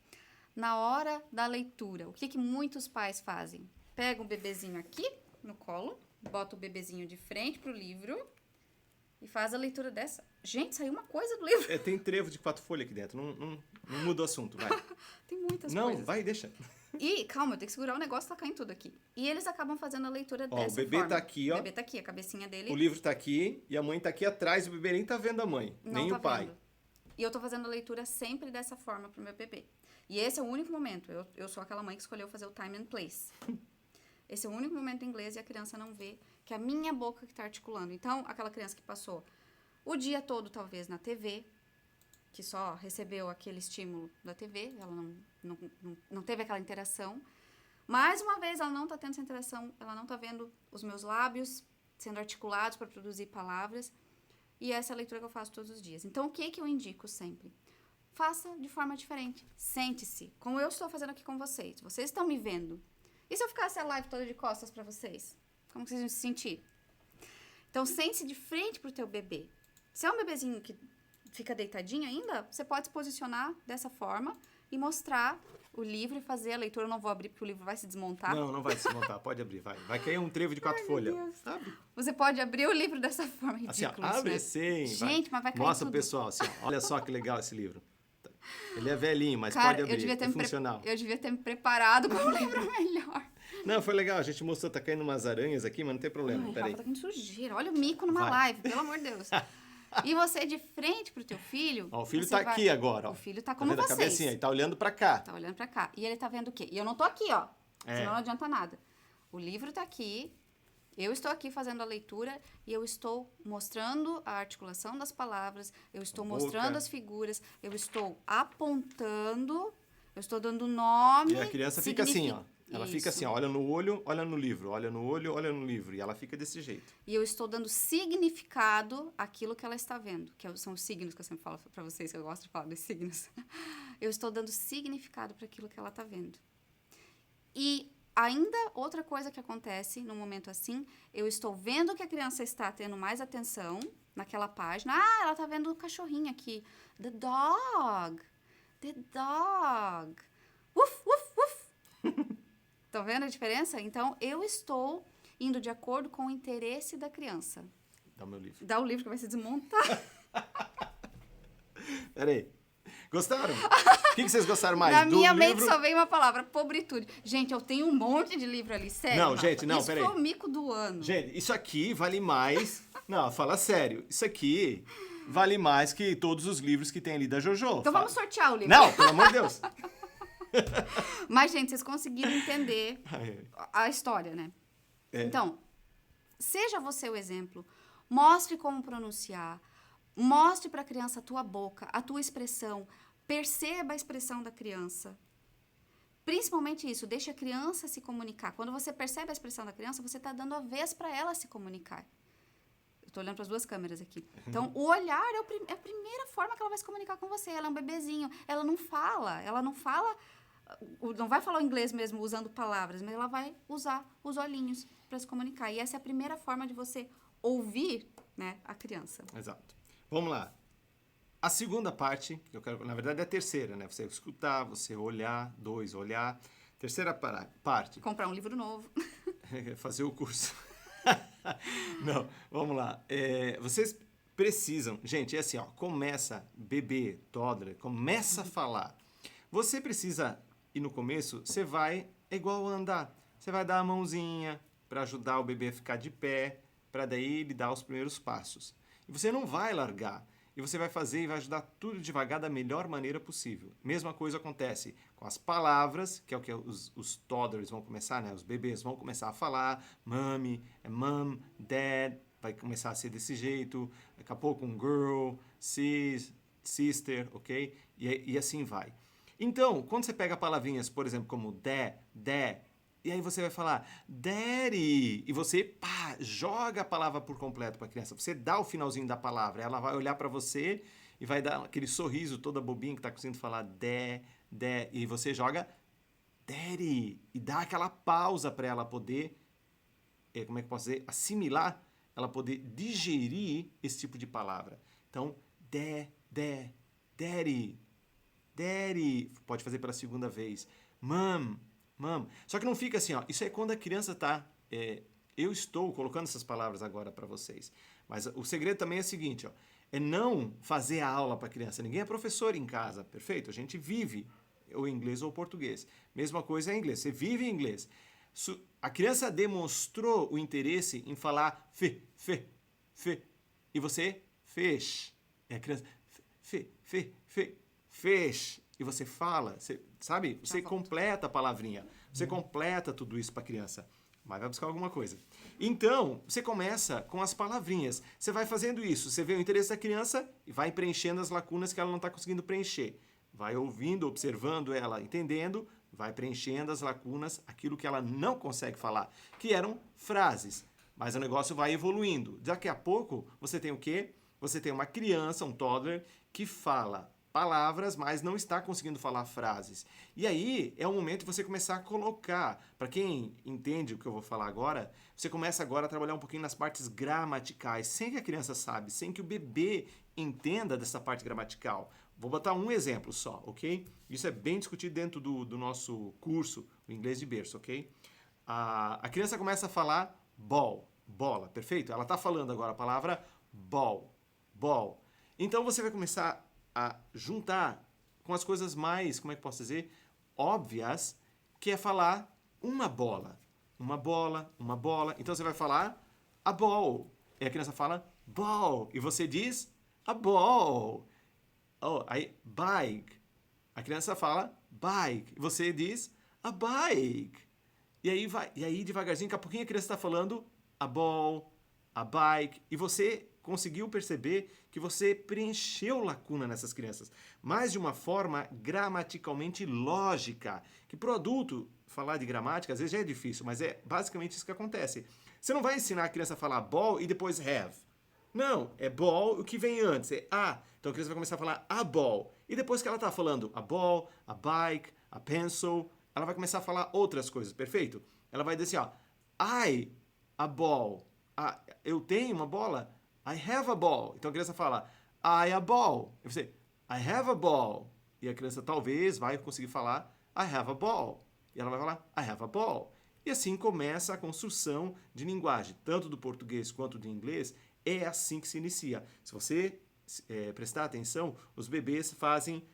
Na hora da leitura, o que muitos pais fazem? Pega um bebezinho aqui no colo, bota o bebezinho de frente pro livro e faz a leitura dessa. Gente, saiu uma coisa do livro. Tem trevo de 4 folhas aqui dentro, não muda o assunto, vai. Tem muitas coisas. Não, vai, deixa. E, calma, eu tenho que segurar o negócio, tá caindo tudo aqui. E eles acabam fazendo a leitura dessa forma. O bebê tá aqui, ó. O bebê tá aqui, a cabecinha dele. O livro tá aqui e a mãe tá aqui atrás. O bebê nem tá vendo a mãe, não nem tá o pai. Vendo. E eu tô fazendo a leitura sempre dessa forma pro meu bebê. E esse é o único momento. Eu sou aquela mãe que escolheu fazer o time and place. Esse é o único momento em inglês e a criança não vê que é a minha boca que tá articulando. Então, aquela criança que passou o dia todo, talvez, na TV, que só recebeu aquele estímulo da TV, ela não teve aquela interação. Mais uma vez, ela não está tendo essa interação, ela não está vendo os meus lábios sendo articulados para produzir palavras. E essa é a leitura que eu faço todos os dias. Então, o que eu indico sempre? Faça de forma diferente. Sente-se, como eu estou fazendo aqui com vocês. Vocês estão me vendo. E se eu ficasse a live toda de costas para vocês? Como vocês vão se sentir? Então, sente-se de frente pro teu bebê. Se é um bebezinho que fica deitadinho ainda, você pode se posicionar dessa forma e mostrar o livro e fazer a leitura. Eu não vou abrir porque o livro vai se desmontar. Não vai se desmontar. Pode abrir, vai. Vai cair um trevo de 4 folhas. Sabe? Você pode abrir o livro dessa forma. Assim, Ridículo, abre né? assim. Gente, mas vai cair Mostra tudo. pro pessoal, assim, ó, olha só que legal esse livro. Ele é velhinho, mas Cara, pode abrir, é funcional. Eu devia ter me preparado para um livro melhor. Não, foi legal, a gente mostrou, tá caindo umas aranhas aqui, mas não tem problema, Ai, peraí. Rafa, tá caindo sujeira. Olha o mico numa Vai. live, pelo amor de Deus. E você de frente pro teu filho... Ó, o filho você tá aqui agora, ó. O filho tá como vendo a vocês. cabecinha? Ele tá olhando pra cá. Tá olhando pra cá. E ele tá vendo o quê? E eu não tô aqui, ó. É. Senão não adianta nada. O livro tá aqui, eu estou aqui fazendo a leitura e eu estou mostrando a articulação das palavras, eu estou mostrando as figuras, eu estou apontando, eu estou dando nome. E a criança fica assim, ó. Ela fica assim, ó, olha no olho, olha no livro, olha no olho, olha no livro. E ela fica desse jeito. E eu estou dando significado àquilo que ela está vendo, que são os signos que eu sempre falo para vocês, que eu gosto de falar dos signos. Eu estou dando significado para aquilo que ela está vendo. E ainda outra coisa que acontece num momento assim, eu estou vendo que a criança está tendo mais atenção naquela página. Ah, ela está vendo o cachorrinho aqui. The dog. The dog. Uf, uf, uf. Estão vendo a diferença? Então, eu estou indo de acordo com o interesse da criança. Dá o meu livro. Dá o livro que vai se desmontar. Peraí. Gostaram? O que vocês gostaram mais? Na do minha livro? mente só veio uma palavra, pobritude. Gente, eu tenho um monte de livro ali, sério. Não, Rafa. gente, não, Isso peraí. foi o mico do ano. Gente, isso aqui vale mais... Não, fala sério. Isso aqui vale mais que todos os livros que tem ali da Jojo. Então vamos sortear o livro. Não, pelo amor de Deus. Mas, gente, vocês conseguiram entender a história, né? É. Então, seja você o exemplo. Mostre como pronunciar. Mostre para a criança a tua boca, a tua expressão. Perceba a expressão da criança. Principalmente isso, deixe a criança se comunicar. Quando você percebe a expressão da criança, você está dando a vez para ela se comunicar. Eu estou olhando para as duas câmeras aqui. Então, o olhar é a primeira forma que ela vai se comunicar com você. Ela é um bebezinho. Ela não fala, não vai falar o inglês mesmo usando palavras, mas ela vai usar os olhinhos para se comunicar. E essa é a primeira forma de você ouvir, né, a criança. Exato. Vamos lá. A segunda parte, que eu quero, na verdade é a terceira, né? Você escutar, você olhar, olhar. Terceira parte. Comprar um livro novo. Fazer o curso. Não, vamos lá. Vocês precisam... Gente, é assim, ó. Começa, bebê, toddler, começa a falar. Você precisa... E no começo, você vai... É igual andar. Você vai dar a mãozinha para ajudar o bebê a ficar de pé, para daí ele dar os primeiros passos. E você não vai largar. E você vai fazer e vai ajudar tudo devagar da melhor maneira possível. Mesma coisa acontece com as palavras, que é o que os toddlers vão começar, né? Os bebês vão começar a falar. Mommy, mom, dad, vai começar a ser desse jeito. Daqui a pouco um girl, sis, sister, ok? E assim vai. Então, quando você pega palavrinhas, por exemplo, como dad, e aí você vai falar daddy, e você joga a palavra por completo para a criança. Você dá o finalzinho da palavra, ela vai olhar para você e vai dar aquele sorriso toda bobinha que está conseguindo falar dad, e você joga daddy, e dá aquela pausa para ela poder, como é que eu posso dizer, assimilar, ela poder digerir esse tipo de palavra. Então, daddy, pode fazer pela segunda vez, mom. Só que não fica assim, ó. Isso é quando a criança tá... eu estou colocando essas palavras agora para vocês. Mas o segredo também é o seguinte, ó. É não fazer a aula para a criança. Ninguém é professor em casa, perfeito? A gente vive ou inglês ou português. Mesma coisa é inglês. Você vive em inglês. A criança demonstrou o interesse em falar fe. E você fez. E a criança fez. E você fala, você, sabe? Você completa a palavrinha. Você completa tudo isso para a criança. mas vai buscar alguma coisa. Então, você começa com as palavrinhas. Você vai fazendo isso. Você vê o interesse da criança e vai preenchendo as lacunas que ela não está conseguindo preencher. Vai ouvindo, observando ela, entendendo, vai preenchendo as lacunas, aquilo que ela não consegue falar, que eram frases. Mas o negócio vai evoluindo. Daqui a pouco, você tem o quê? Você tem uma criança, um toddler, que fala palavras, mas não está conseguindo falar frases. E aí é o momento de você começar a colocar, para quem entende o que eu vou falar agora, você começa agora a trabalhar um pouquinho nas partes gramaticais, sem que a criança saiba, sem que o bebê entenda dessa parte gramatical. Vou botar um exemplo só, ok? Isso é bem discutido dentro do nosso curso, o inglês de berço, ok? A criança começa a falar ball, bola, perfeito? Ela está falando agora a palavra ball, ball. Então você vai começar a juntar com as coisas mais, como é que posso dizer, óbvias, que é falar uma bola. Uma bola, uma bola. Então você vai falar a ball. E a criança fala ball. E você diz a ball. Oh, aí, bike. A criança fala bike. E você diz a bike. E aí vai, e aí devagarzinho, daqui a pouquinho a criança está falando a ball, a bike. E você conseguiu perceber que você preencheu lacuna nessas crianças, mas de uma forma gramaticalmente lógica. Que para o adulto, falar de gramática às vezes já é difícil, mas é basicamente isso que acontece. Você não vai ensinar a criança a falar ball e depois have. Não, é ball o que vem antes, é a. Então a criança vai começar a falar a ball. E depois que ela está falando a ball, a bike, a pencil, ela vai começar a falar outras coisas, perfeito? Ela vai dizer assim, ó, I, a ball. Eu tenho uma bola? I have a ball. Então a criança fala, I a ball. E você, I have a ball. E a criança talvez vai conseguir falar, I have a ball. E ela vai falar, I have a ball. E assim começa a construção de linguagem, tanto do português quanto do inglês. É assim que se inicia. Se você prestar atenção, os bebês fazem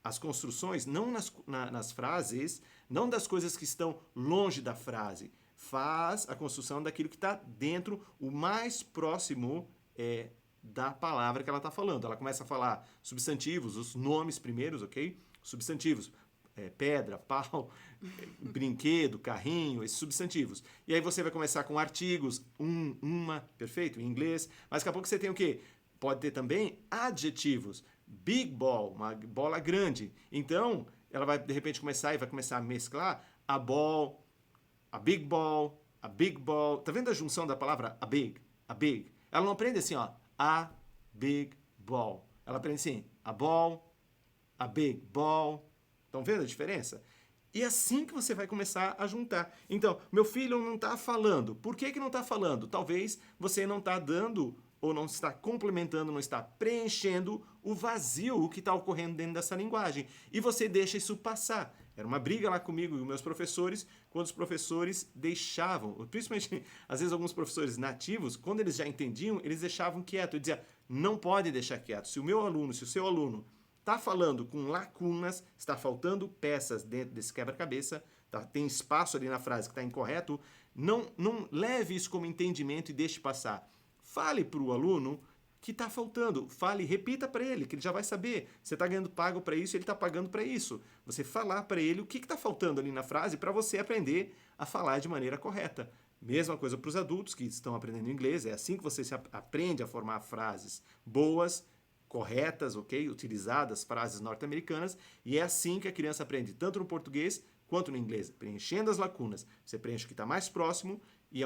as construções, não nas frases, não das coisas que estão longe da frase. Faz a construção daquilo que está dentro, o mais próximo da palavra que ela está falando. Ela começa a falar substantivos, os nomes primeiros, ok? Substantivos, pedra, pau, brinquedo, carrinho, esses substantivos. E aí você vai começar com artigos, uma, perfeito, em inglês. Mas daqui a pouco você tem o quê? Pode ter também adjetivos. Big ball, uma bola grande. Então, ela vai de repente começar e vai começar a mesclar a ball, a big ball, a big ball. Tá vendo a junção da palavra a big, a big? Ela não aprende assim, ó, a big ball. Ela aprende assim, a ball, a big ball. Estão vendo a diferença? E é assim que você vai começar a juntar. Então, meu filho não está falando. Por que não está falando? Talvez você não está dando, ou não está complementando, não está preenchendo o vazio que está ocorrendo dentro dessa linguagem. E você deixa isso passar. Era uma briga lá comigo e os meus professores, quando os professores deixavam, principalmente, às vezes, alguns professores nativos, quando eles já entendiam, eles deixavam quieto. Eu dizia, não pode deixar quieto. Se o seu aluno está falando com lacunas, está faltando peças dentro desse quebra-cabeça, tem espaço ali na frase que está incorreto, não leve isso como entendimento e deixe passar. Fale para o aluno que está faltando. Fale, repita para ele, que ele já vai saber. Você está ganhando pago para isso, ele está pagando para isso. Você falar para ele o que está faltando ali na frase para você aprender a falar de maneira correta. Mesma coisa para os adultos que estão aprendendo inglês. É assim que você aprende a formar frases boas, corretas, ok? Utilizadas, frases norte-americanas. E é assim que a criança aprende, tanto no português quanto no inglês. Preenchendo as lacunas. Você preenche o que está mais próximo e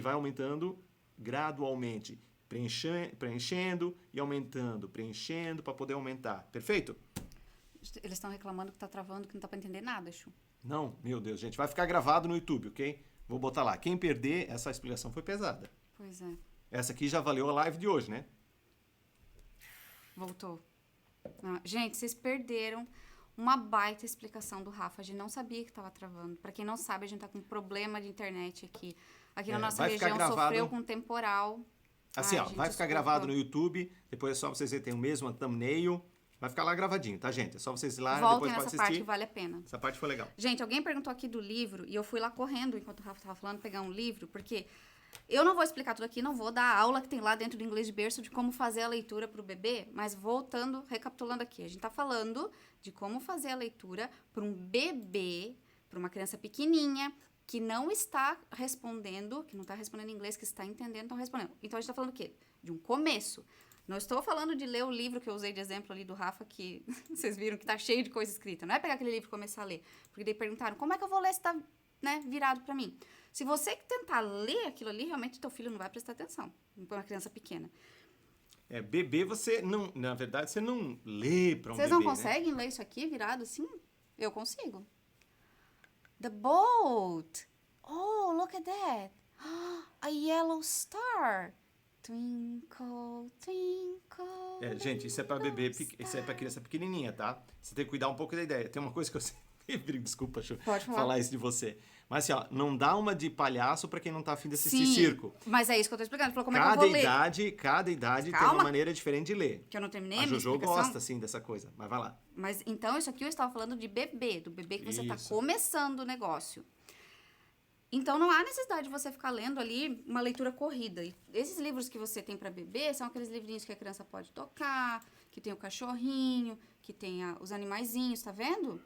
vai aumentando gradualmente. Preenchendo e aumentando, preenchendo para poder aumentar. Perfeito? Eles estão reclamando que está travando, que não está para entender nada, Chu. Não, meu Deus, gente. Vai ficar gravado no YouTube, ok? Vou botar lá. Quem perder, essa explicação foi pesada. Pois é. Essa aqui já valeu a live de hoje, né? Voltou. Gente, vocês perderam uma baita explicação do Rafa. A gente não sabia que estava travando. Para quem não sabe, a gente tá com problema de internet aqui. Aqui na nossa região sofreu com temporal. Assim, ó, vai ficar gravado no YouTube. Depois é só vocês verem, tem o mesmo thumbnail. Vai ficar lá gravadinho, tá, gente? É só vocês ir lá e depois podem assistir. Parte que vale a pena. Essa parte foi legal. Gente, alguém perguntou aqui do livro e eu fui lá correndo enquanto o Rafa estava falando, pegar um livro, porque eu não vou explicar tudo aqui, não vou dar a aula que tem lá dentro do Inglês de Berço de como fazer a leitura para o bebê, mas voltando, recapitulando aqui, a gente está falando de como fazer a leitura para um bebê, para uma criança pequenininha, que não está respondendo, que não está respondendo em inglês, que está entendendo, estão respondendo. Então, a gente está falando o quê? De um começo. Não estou falando de ler o livro que eu usei de exemplo ali do Rafa, que vocês viram que está cheio de coisa escrita. Não é pegar aquele livro e começar a ler. Porque daí perguntaram, como é que eu vou ler se está, né, virado para mim? Se você tentar ler aquilo ali, realmente teu filho não vai prestar atenção. Para uma criança pequena. Bebê você não... Na verdade, você não lê para um Vocês bebê, não conseguem ler isso aqui virado assim? Eu consigo. The boat. Oh, look at that. A yellow star. Twinkle, twinkle. Gente, isso é para bebê, isso é para criança pequenininha, tá? Você tem que cuidar um pouco da ideia. Tem uma coisa que eu sempre... Desculpa, Pode falar isso de você. Mas assim, ó, não dá uma de palhaço para quem não tá afim de assistir Sim, circo. mas é isso que eu tô explicando. Ele falou, como é que eu vou ler? Cada idade tem Calma. uma maneira diferente de ler. Que eu não terminei A a minha Jojo explicação. gosta, assim, dessa coisa. Mas vai lá. Mas então, isso aqui eu estava falando de bebê, do bebê que você está Isso. começando o negócio. Então, não há necessidade de você ficar lendo ali uma leitura corrida. E esses livros que você tem para bebê são aqueles livrinhos que a criança pode tocar, que tem o cachorrinho, que tem os animaizinhos, tá vendo?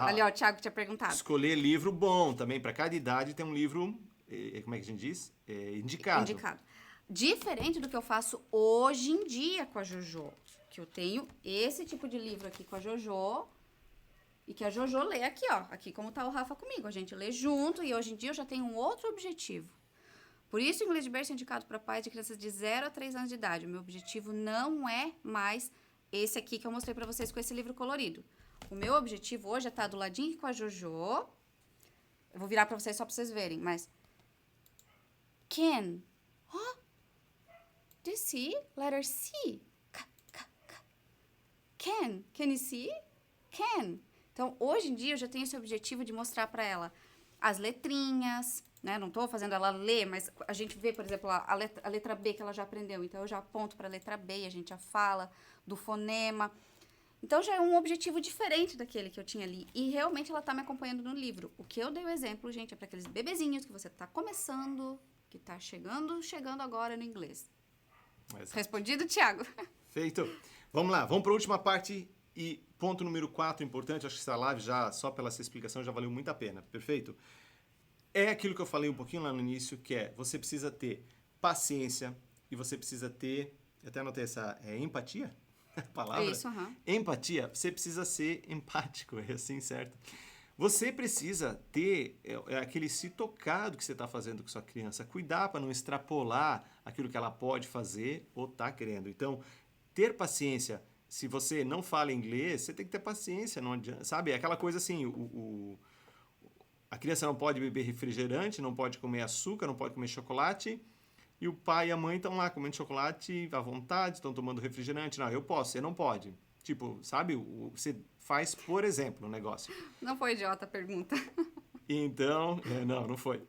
Ali, ó, o Thiago tinha perguntado. Escolher livro bom também. Para cada idade tem um livro, como é que a gente diz? Indicado. Diferente do que eu faço hoje em dia com a Jojo. Que eu tenho esse tipo de livro aqui com a Jojo. E que a Jojo lê aqui, ó. Aqui como tá o Rafa comigo. A gente lê junto e hoje em dia eu já tenho um outro objetivo. Por isso o Inglês de Berço é indicado para pais de crianças de 0 a 3 anos de idade. O meu objetivo não é mais esse aqui que eu mostrei para vocês com esse livro colorido. O meu objetivo hoje é estar do ladinho aqui com a Jojo. Eu vou virar para vocês só para vocês verem, mas... Can. Do you see? Letter C. Can. Can you see? Can. Então, hoje em dia, eu já tenho esse objetivo de mostrar para ela as letrinhas, né? Não estou fazendo ela ler, mas a gente vê, por exemplo, a letra B que ela já aprendeu. Então, eu já aponto para a letra B e a gente já fala do fonema. Então, já é um objetivo diferente daquele que eu tinha ali. E, realmente, ela está me acompanhando no livro. O que eu dei o exemplo, gente, é para aqueles bebezinhos que você está começando, que está chegando agora no inglês. Respondido, Thiago? Feito. Vamos lá, vamos para a última parte e ponto número 4, importante, acho que essa live já, só pela essa explicação, já valeu muito a pena, perfeito? É aquilo que eu falei um pouquinho lá no início, que é, você precisa ter paciência e você precisa ter, eu até anotei essa, empatia? A palavra? Isso, Empatia, você precisa ser empático, é assim, certo? Você precisa ter aquele se tocar do que você está fazendo com sua criança, cuidar para não extrapolar aquilo que ela pode fazer ou está querendo. Então, ter paciência. Se você não fala inglês, você tem que ter paciência, não adianta, sabe? É aquela coisa assim, a criança não pode beber refrigerante, não pode comer açúcar, não pode comer chocolate, e o pai e a mãe estão lá comendo chocolate à vontade, estão tomando refrigerante. Não, eu posso, você não pode. Tipo, sabe? Você faz, por exemplo, um negócio. Não foi idiota a pergunta. Então, não foi.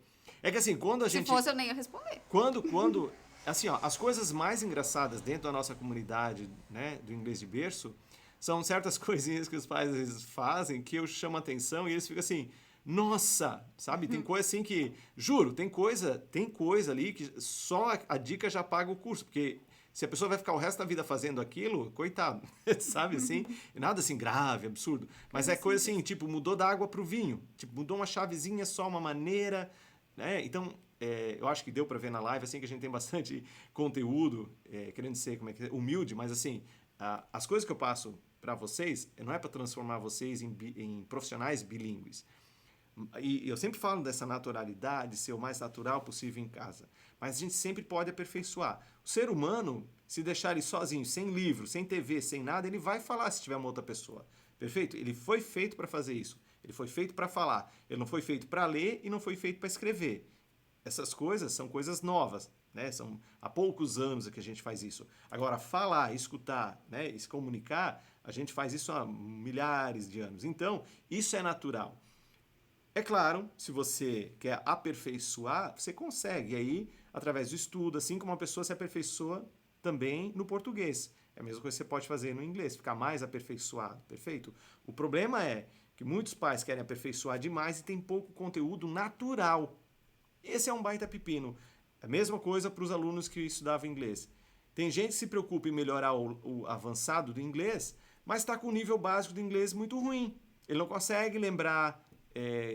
É que assim, quando a gente... Se fosse, eu nem ia responder. Quando assim, ó, as coisas mais engraçadas dentro da nossa comunidade, né, do Inglês de Berço, são certas coisinhas que os pais às vezes fazem que eu chamo a atenção e eles ficam assim, nossa, sabe? Tem coisa assim que, juro, tem coisa ali que só a dica já paga o curso, porque se a pessoa vai ficar o resto da vida fazendo aquilo, coitado, sabe assim? Nada assim grave, absurdo, mas é coisa assim, tipo, mudou da água pro vinho, tipo, mudou uma chavezinha só, uma maneira, né? Então, eu acho que deu para ver na live, assim, que a gente tem bastante conteúdo, querendo ser, humilde, mas assim, as coisas que eu passo para vocês, não é para transformar vocês em profissionais bilíngues. E eu sempre falo dessa naturalidade, ser o mais natural possível em casa. Mas a gente sempre pode aperfeiçoar. O ser humano, se deixar ele sozinho, sem livro, sem TV, sem nada, ele vai falar se tiver uma outra pessoa. Perfeito? Ele foi feito para fazer isso. Ele foi feito para falar. Ele não foi feito para ler e não foi feito para escrever. Essas coisas são coisas novas, né? São há poucos anos que a gente faz isso. Agora, falar, escutar, né? E se comunicar, a gente faz isso há milhares de anos. Então, isso é natural. É claro, se você quer aperfeiçoar, você consegue. E aí, através do estudo, assim como uma pessoa se aperfeiçoa também no português. É a mesma coisa que você pode fazer no inglês, ficar mais aperfeiçoado, perfeito? O problema é que muitos pais querem aperfeiçoar demais e tem pouco conteúdo natural. Esse é um baita pepino. A mesma coisa para os alunos que estudavam inglês. Tem gente que se preocupa em melhorar o avançado do inglês, mas está com o nível básico do inglês muito ruim. Ele não consegue lembrar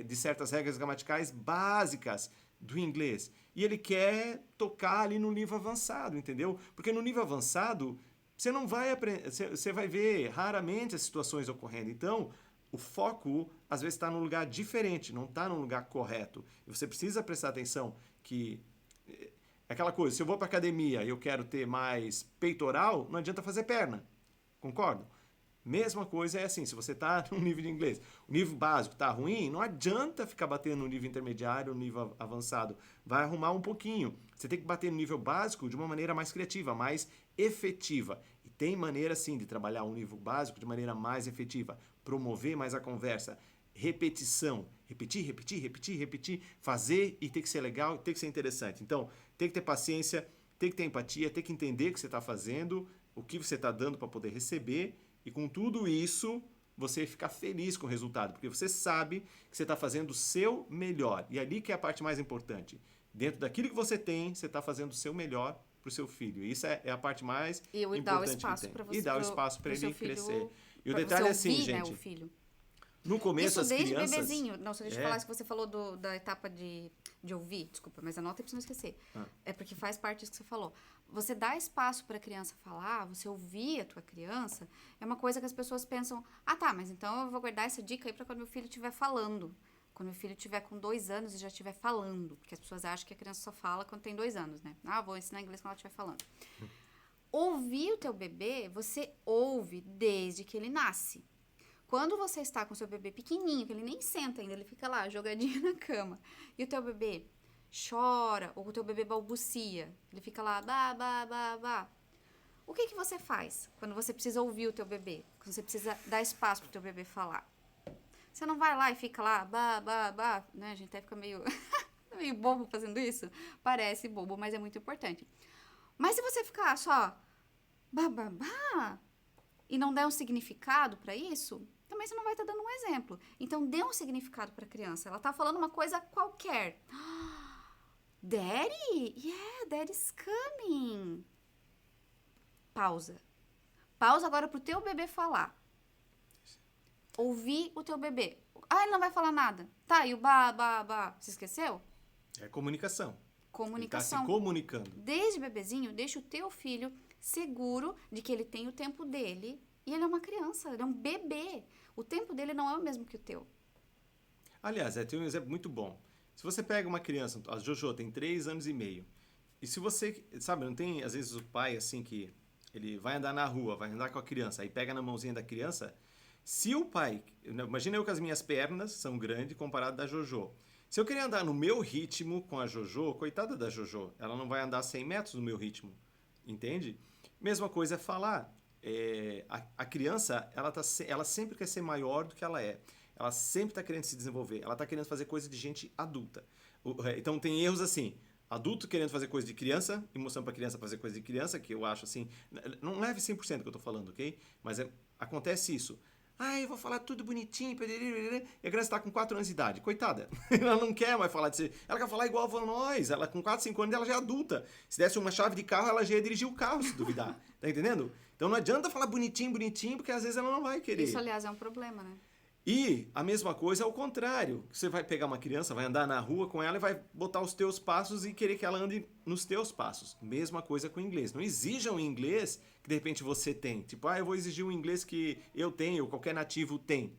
de certas regras gramaticais básicas do inglês. E ele quer tocar ali no nível avançado, entendeu? Porque no nível avançado, você não vai aprender, você vai ver raramente as situações ocorrendo. Então, o foco, às vezes, está num lugar diferente, não está num lugar correto. E você precisa prestar atenção que... É aquela coisa, se eu vou para academia e eu quero ter mais peitoral, não adianta fazer perna. Concordo? Mesma coisa é assim, se você está no nível de inglês, o nível básico está ruim, não adianta ficar batendo no nível intermediário, no nível avançado. Vai arrumar um pouquinho. Você tem que bater no nível básico de uma maneira mais criativa, mais efetiva. E tem maneira, sim, de trabalhar o nível básico de maneira mais efetiva. Promover mais a conversa. Repetição. Repetir, repetir, repetir, repetir. Fazer e tem que ser legal, tem que ser interessante. Então, tem que ter paciência, tem que ter empatia, tem que entender o que você está fazendo, o que você está dando para poder receber. E com tudo isso, você ficar feliz com o resultado, porque você sabe que você está fazendo o seu melhor. E ali que é a parte mais importante. Dentro daquilo que você tem, você está fazendo o seu melhor para o seu filho. Isso é a parte mais importante dar o espaço que tem. Você, e dar o espaço para ele crescer. E o detalhe detalhe é assim, ouvir, gente. Né, o filho. No começo, isso as desde crianças... bebezinho. Não, só deixa eu falar isso que você falou da etapa de ouvir. Desculpa, mas anota aí pra você não esquecer. É porque faz parte disso que você falou. Você dá espaço para a criança falar, você ouvir a tua criança, é uma coisa que as pessoas pensam, tá, mas então eu vou guardar essa dica aí para quando meu filho estiver falando. Quando meu filho estiver com 2 anos e já estiver falando. Porque as pessoas acham que a criança só fala quando tem 2 anos, né? Vou ensinar inglês quando ela estiver falando. Ouvir o teu bebê, você ouve desde que ele nasce. Quando você está com o seu bebê pequenininho, que ele nem senta ainda, ele fica lá jogadinho na cama, e o teu bebê chora, ou o teu bebê balbucia, ele fica lá, bah. O que você faz quando você precisa ouvir o teu bebê? Quando você precisa dar espaço para o teu bebê falar? Você não vai lá e fica lá, bah, né? A gente até fica meio bobo fazendo isso. Parece bobo, mas é muito importante. Mas se você ficar só, bah, e não der um significado para isso, também você não vai estar dando um exemplo. Então, dê um significado para a criança. Ela está falando uma coisa qualquer. Daddy? Yeah, Daddy's coming. Pausa. Pausa agora pro teu bebê falar. Ouvir o teu bebê. Ele não vai falar nada. Tá, e o bah. Você esqueceu? É comunicação. Comunicação. Ele tá se comunicando. Desde bebezinho, deixa o teu filho seguro de que ele tem o tempo dele. E ele é uma criança, ele é um bebê. O tempo dele não é o mesmo que o teu. Aliás, tem um exemplo muito bom. Se você pega uma criança, a Jojo tem 3 anos e meio. E se você, sabe, não tem às vezes o pai assim que ele vai andar na rua, vai andar com a criança, aí pega na mãozinha da criança. Se o pai, imagina eu com as minhas pernas, são grandes comparado da Jojo. Se eu querer andar no meu ritmo com a Jojo, coitada da Jojo, ela não vai andar 100 metros no meu ritmo, entende? Mesma coisa é falar. A criança, ela sempre quer ser maior do que ela é. Ela sempre está querendo se desenvolver. Ela está querendo fazer coisa de gente adulta. Então tem erros assim. Adulto querendo fazer coisa de criança e mostrando para a criança fazer coisa de criança, que eu acho assim... Não leve 100% que eu estou falando, ok? Mas acontece isso. Eu vou falar tudo bonitinho. E a criança está com 4 anos de idade. Coitada. Ela não quer mais falar de ser... Ela quer falar igual a nós. Ela com 4, 5 anos ela já é adulta. Se desse uma chave de carro, ela já ia dirigir o carro, se duvidar. Tá entendendo? Então não adianta falar bonitinho, porque às vezes ela não vai querer. Isso, aliás, é um problema, né? E a mesma coisa é o contrário. Você vai pegar uma criança, vai andar na rua com ela e vai botar os teus passos e querer que ela ande nos teus passos. Mesma coisa com o inglês. Não exijam o inglês que de repente você tem. Tipo, eu vou exigir o inglês que eu tenho, ou qualquer nativo tem.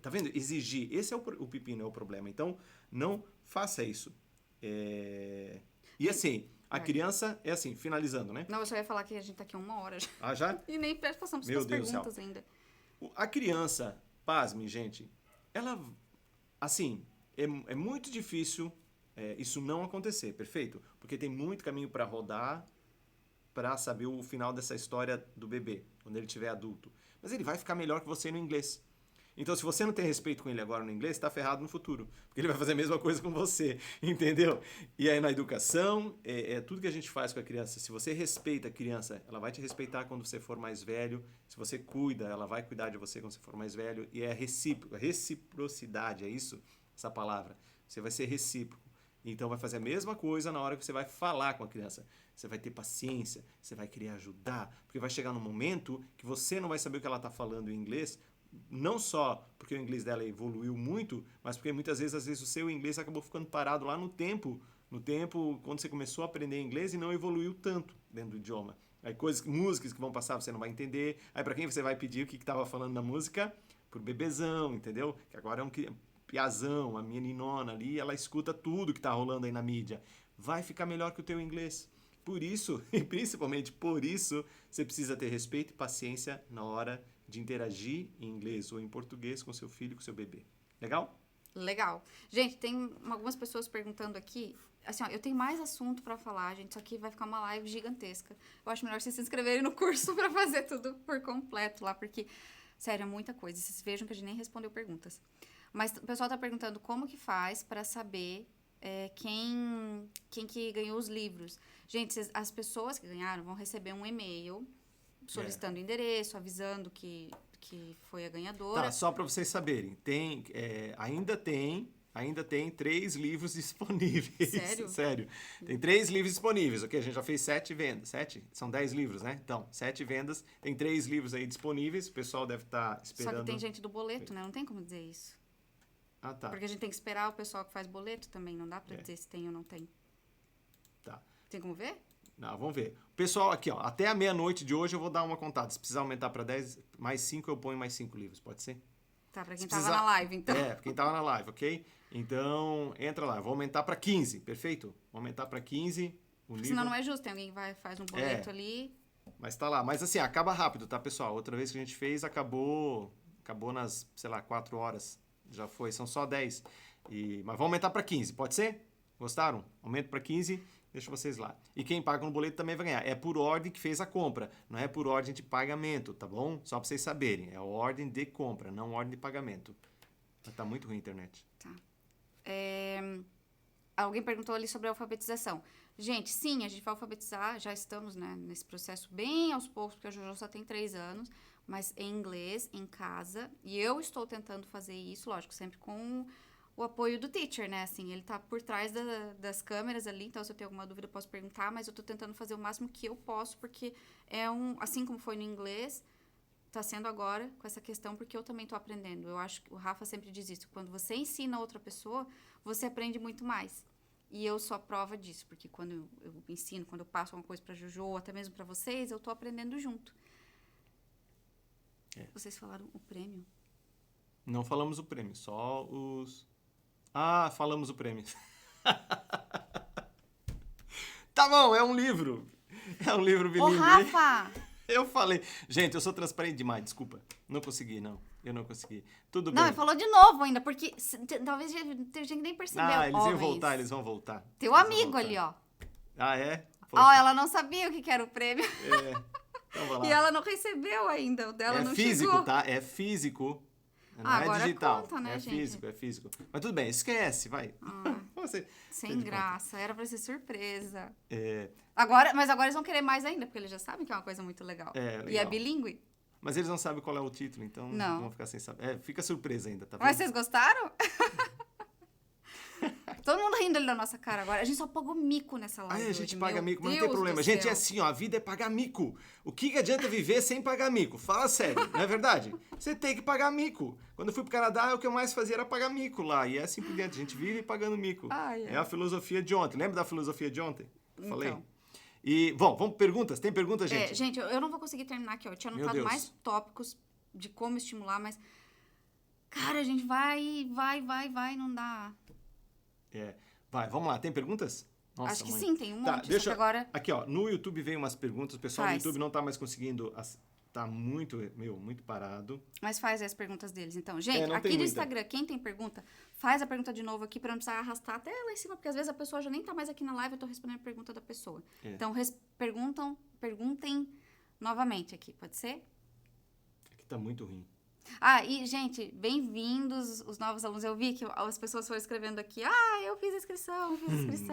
Tá vendo? Exigir. Esse é o pepino, é o problema. Então, não faça isso. E assim, a criança é assim, finalizando, né? Não, eu só ia falar que a gente tá aqui 1 hora já. Já? E nem passamos pelas perguntas ainda. A criança... Pasme, gente, ela, assim, é muito difícil isso não acontecer, perfeito? Porque tem muito caminho para rodar para saber o final dessa história do bebê, quando ele tiver adulto. Mas ele vai ficar melhor que você no inglês. Então, se você não tem respeito com ele agora no inglês, está ferrado no futuro. Porque ele vai fazer a mesma coisa com você, entendeu? E aí, na educação, tudo que a gente faz com a criança. Se você respeita a criança, ela vai te respeitar quando você for mais velho. Se você cuida, ela vai cuidar de você quando você for mais velho. E é recíproco. Reciprocidade, é isso? Essa palavra. Você vai ser recíproco. Então, vai fazer a mesma coisa na hora que você vai falar com a criança. Você vai ter paciência, você vai querer ajudar. Porque vai chegar num momento que você não vai saber o que ela está falando em inglês, não só porque o inglês dela evoluiu muito, mas porque muitas vezes, às vezes, o seu inglês acabou ficando parado lá no tempo, quando você começou a aprender inglês e não evoluiu tanto dentro do idioma. Aí músicas que vão passar, você não vai entender. Aí para quem você vai pedir o que estava falando na música? Pro bebezão, entendeu? Que agora é um piazão, a meninona ali, ela escuta tudo que tá rolando aí na mídia. Vai ficar melhor que o teu inglês. Por isso, e principalmente por isso, você precisa ter respeito e paciência na hora de interagir em inglês ou em português com seu filho, com seu bebê. Legal? Legal. Gente, tem algumas pessoas perguntando aqui. Assim, ó, eu tenho mais assunto pra falar, gente. Isso aqui vai ficar uma live gigantesca. Eu acho melhor vocês se inscreverem no curso pra fazer tudo por completo lá, porque, sério, é muita coisa. Vocês vejam que a gente nem respondeu perguntas. Mas o pessoal tá perguntando como que faz pra saber quem que ganhou os livros. Gente, as pessoas que ganharam vão receber um e-mail solicitando o endereço, avisando que foi a ganhadora. Tá, só para vocês saberem, ainda tem 3 livros disponíveis. Sério? Sério. Tem 3 livros disponíveis, ok? A gente já fez 7 vendas. 7? São 10 livros, né? Então, 7 vendas. Tem 3 livros aí disponíveis. O pessoal deve estar esperando. Só que tem gente do boleto, né? Não tem como dizer isso. Ah, tá. Porque a gente tem que esperar o pessoal que faz boleto também. Não dá pra dizer se tem ou não tem. Tá. Tem como ver? Não, vamos ver. Pessoal, aqui, ó, até a meia-noite de hoje eu vou dar uma contada. Se precisar aumentar para 10, mais 5, eu ponho mais 5 livros. Pode ser? Tá, pra quem tava na live, então. Pra quem tava na live, ok? Então, entra lá. Eu vou aumentar para 15, perfeito? Vou aumentar para 15 o livro. Senão não é justo. Tem alguém que faz um boleto ali. Mas tá lá. Mas assim, acaba rápido, tá, pessoal? Outra vez que a gente fez, acabou nas, sei lá, 4 horas. Já foi, são só 10. Mas vou aumentar para 15, pode ser? Gostaram? Aumento para 15, deixo vocês lá. E quem paga no boleto também vai ganhar. É por ordem que fez a compra, não é por ordem de pagamento, tá bom? Só para vocês saberem. É ordem de compra, não ordem de pagamento. Mas tá muito ruim a internet. Tá. Alguém perguntou ali sobre a alfabetização. Gente, sim, a gente vai alfabetizar, já estamos, né, nesse processo bem aos poucos, porque a Jojo só tem 3 anos, mas em inglês, em casa, e eu estou tentando fazer isso, lógico, sempre com o apoio do teacher, né, assim, ele tá por trás das câmeras ali, então se eu tenho alguma dúvida eu posso perguntar, mas eu tô tentando fazer o máximo que eu posso, porque assim como foi no inglês, tá sendo agora com essa questão, porque eu também tô aprendendo. Eu acho que o Rafa sempre diz isso, quando você ensina outra pessoa, você aprende muito mais. E eu sou a prova disso, porque quando eu ensino, quando eu passo alguma coisa pra Jojo, ou até mesmo pra vocês, eu tô aprendendo junto. Vocês falaram o prêmio? Não falamos o prêmio, só os... Ah, falamos o prêmio. Tá bom, é um livro. É um livro bilíngue. Ô, Rafa! Eu falei. Gente, eu sou transparente demais, desculpa. Não consegui, não. Eu não consegui. Tudo bem. Não, ele falou de novo ainda, porque talvez tem gente que nem percebeu. Eles iam voltar, eles vão voltar. Teu amigo ali, ó. Ah, é? Ó, ela não sabia o que era o prêmio. Então vai lá. E ela não recebeu ainda, o dela não físico, chegou. tá? É físico. Não agora é digital. conta, né, é gente? físico, é físico. Mas tudo bem, esquece, vai. Sem graça, era pra ser surpresa. É... Mas agora eles vão querer mais ainda, porque eles já sabem que é uma coisa muito legal. Legal. E é bilíngue. Mas eles não sabem qual é o título, então não vão ficar sem saber. Fica surpresa ainda, tá vendo? Mas vocês gostaram? Todo mundo rindo ali da nossa cara agora. A gente só pagou mico nessa live. A gente hoje. paga mico, mas não Deus tem problema. do Gente, céu. é assim, ó, a vida é pagar mico. O que adianta viver sem pagar mico? Fala sério, não é verdade? Você tem que pagar mico. Quando eu fui pro Canadá, o que eu mais fazia era pagar mico lá. E é assim por diante, a gente vive pagando mico. É a filosofia de ontem. Lembra da filosofia de ontem? Falei. Então. E, bom, vamos perguntas? Tem perguntas, gente? Gente, eu não vou conseguir terminar aqui, ó. Eu tinha anotado mais tópicos de como estimular, mas... Cara, a gente vai, não dá. Vai, vamos lá. Tem perguntas? Nossa, acho que sim, tem um monte. Deixa... Só que agora... Aqui, ó, no YouTube veio umas perguntas. O pessoal do YouTube não tá mais conseguindo... Tá muito parado. Mas faz as perguntas deles, então. Gente, aqui no Instagram, quem tem pergunta, faz a pergunta de novo aqui pra não precisar arrastar até lá em cima, porque às vezes a pessoa já nem tá mais aqui na live, eu tô respondendo a pergunta da pessoa. Então, perguntem novamente aqui, pode ser? Aqui tá muito ruim. E, gente, bem-vindos os novos alunos. Eu vi que as pessoas foram escrevendo aqui. Eu fiz a inscrição,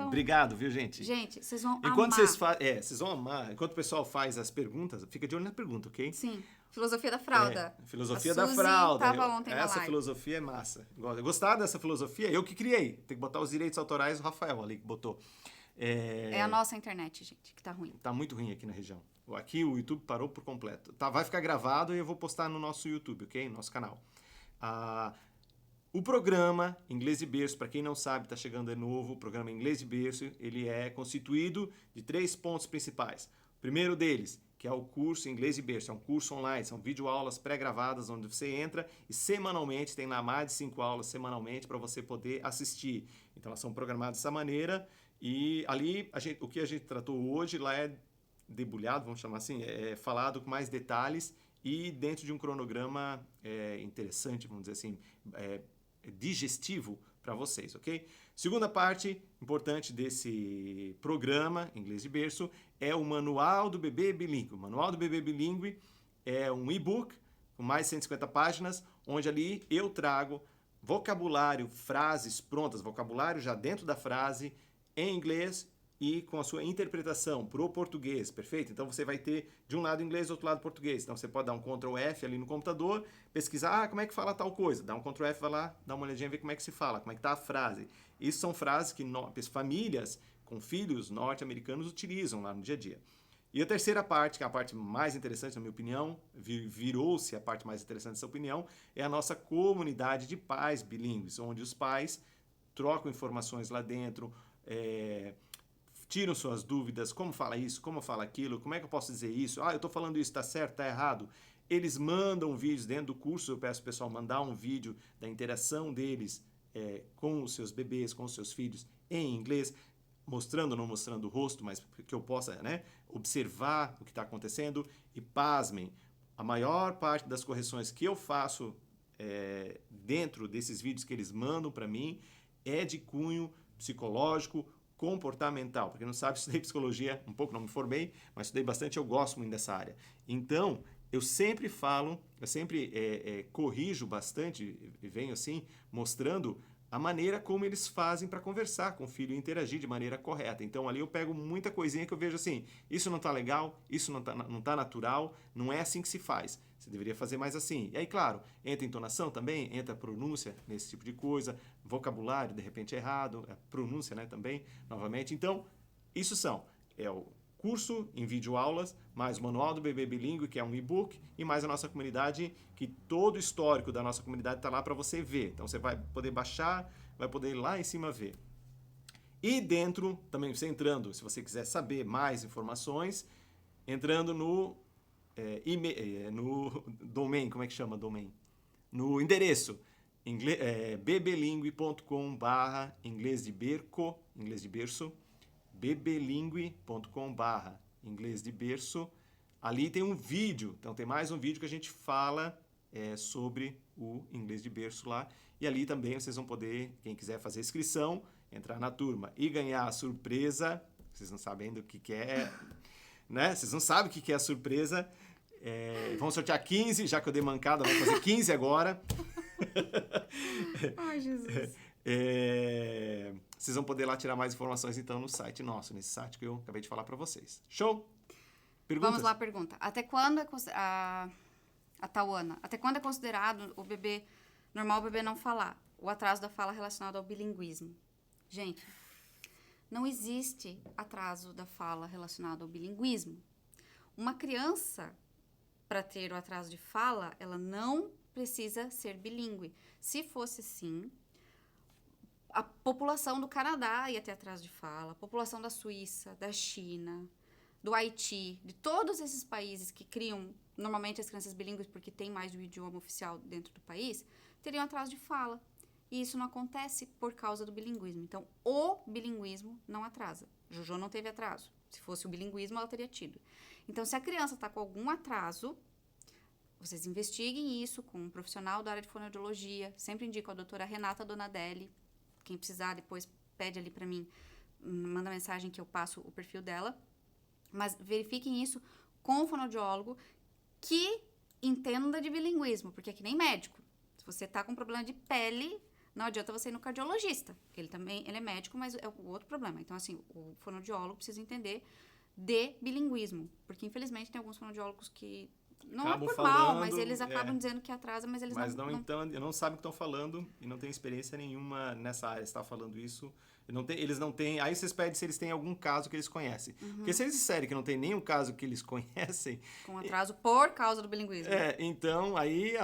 Obrigado, viu, gente? Gente, vocês vão amar. Vocês vão amar. Enquanto o pessoal faz as perguntas, fica de olho na pergunta, ok? Sim. Filosofia da fralda. Filosofia da fralda. Tava ontem na essa live. filosofia é massa. Gostaram dessa filosofia? Eu que criei. Tem que botar os direitos autorais do Rafael ali que botou. É a nossa internet, gente, que tá ruim. Tá muito ruim aqui na região. Aqui o YouTube parou por completo. Tá, vai ficar gravado e eu vou postar no nosso YouTube, ok? No nosso canal. O programa Inglês de Berço, para quem não sabe, está chegando de novo, o programa Inglês de Berço, ele é constituído de 3 pontos principais. O primeiro deles, que é o curso Inglês de Berço, é um curso online, são videoaulas pré-gravadas, onde você entra e semanalmente, tem lá mais de 5 aulas semanalmente para você poder assistir. Então elas são programadas dessa maneira e ali o que a gente tratou hoje lá é debulhado, vamos chamar assim, é falado com mais detalhes e dentro de um cronograma interessante, vamos dizer assim, digestivo para vocês, ok? Segunda parte importante desse programa Inglês de Berço é o Manual do Bebê Bilíngue. O Manual do Bebê Bilíngue é um e-book com mais de 150 páginas, onde ali eu trago vocabulário, frases prontas, vocabulário já dentro da frase, em inglês e com a sua interpretação pro português, perfeito? Então você vai ter de um lado inglês, do outro lado português. Então você pode dar um Ctrl F ali no computador, pesquisar, como é que fala tal coisa? Dá um Ctrl F, vai lá, dá uma olhadinha, ver como é que se fala, como é que tá a frase. Isso são frases que famílias com filhos norte-americanos utilizam lá no dia a dia. E a terceira parte, que é a parte mais interessante, na minha opinião, virou-se a parte mais interessante dessa opinião, é a nossa comunidade de pais bilíngues, onde os pais trocam informações lá dentro, tiram suas dúvidas, como fala isso, como fala aquilo, como é que eu posso dizer isso, eu estou falando isso, está certo, está errado. Eles mandam vídeos dentro do curso, eu peço ao pessoal mandar um vídeo da interação deles com os seus bebês, com os seus filhos em inglês, mostrando ou não mostrando o rosto, mas que eu possa observar o que está acontecendo. E pasmem, a maior parte das correções que eu faço dentro desses vídeos que eles mandam para mim é de cunho psicológico, comportamental. Porque não sabe, estudei psicologia, um pouco não me formei, mas estudei bastante, eu gosto muito dessa área. Então, eu sempre falo, eu sempre corrijo bastante, e venho assim, mostrando a maneira como eles fazem para conversar com o filho e interagir de maneira correta. Então, ali eu pego muita coisinha que eu vejo assim, isso não está legal, isso não tá natural, não é assim que se faz. Você deveria fazer mais assim. E aí, claro, entra entonação também, entra pronúncia nesse tipo de coisa, vocabulário, de repente, errado, pronúncia, também, novamente. Então, isso é o curso em videoaulas, mais o Manual do Bebê Bilíngue, que é um e-book, e mais a nossa comunidade, que todo o histórico da nossa comunidade está lá para você ver. Então, você vai poder baixar, vai poder ir lá em cima ver. E dentro, também você entrando, se você quiser saber mais informações, entrando no domain, como é que chama domain? No endereço, bebelingue.com/inglês de berço, bebelingue.com/inglês de berço. Ali tem um vídeo, então tem mais um vídeo que a gente fala sobre o inglês de berço lá. E ali também vocês vão poder, quem quiser fazer inscrição, entrar na turma e ganhar a surpresa. Vocês não sabem ainda o que é, né? Vocês não sabem o que é a surpresa. Vamos sortear 15, já que eu dei mancada, vamos fazer 15 agora. Ai, Jesus. Vocês vão poder lá tirar mais informações então no site nosso, nesse site que eu acabei de falar para vocês. Show? Perguntas? Vamos lá, pergunta. Até quando a Tauana, até quando é considerado o bebê normal o bebê não falar? O atraso da fala relacionado ao bilinguismo? Gente, não existe atraso da fala relacionado ao bilinguismo. Uma criança, para ter o atraso de fala, ela não precisa ser bilíngue. Se fosse assim, a população do Canadá ia ter atraso de fala, a população da Suíça, da China, do Haiti, de todos esses países que criam normalmente as crianças bilíngues porque tem mais de um idioma oficial dentro do país, teriam atraso de fala. E isso não acontece por causa do bilinguismo. Então, o bilinguismo não atrasa. Jojo não teve atraso. Se fosse o bilinguismo, ela teria tido. Então, se a criança está com algum atraso, vocês investiguem isso com um profissional da área de fonoaudiologia. Sempre indico a doutora Renata Donadelli. Quem precisar, depois pede ali para mim, manda mensagem que eu passo o perfil dela. Mas verifiquem isso com o fonoaudiólogo que entenda de bilinguismo, porque é que nem médico. Se você está com problema de pele, não adianta você ir no cardiologista, porque ele é médico, mas é o outro problema. Então, assim, o fonoaudiólogo precisa entender de bilinguismo, porque infelizmente tem alguns fonoaudiólogos que Não é acabam por falando, mal, mas eles acabam dizendo que atrasa, mas eles mas não... não sabem o que estão falando e não têm experiência nenhuma nessa área. Você está falando isso, eles não têm... Aí vocês pedem se eles têm algum caso que eles conhecem. Porque se eles disserem que não tem nenhum caso que eles conhecem... Com atraso por causa do bilinguismo. Então aí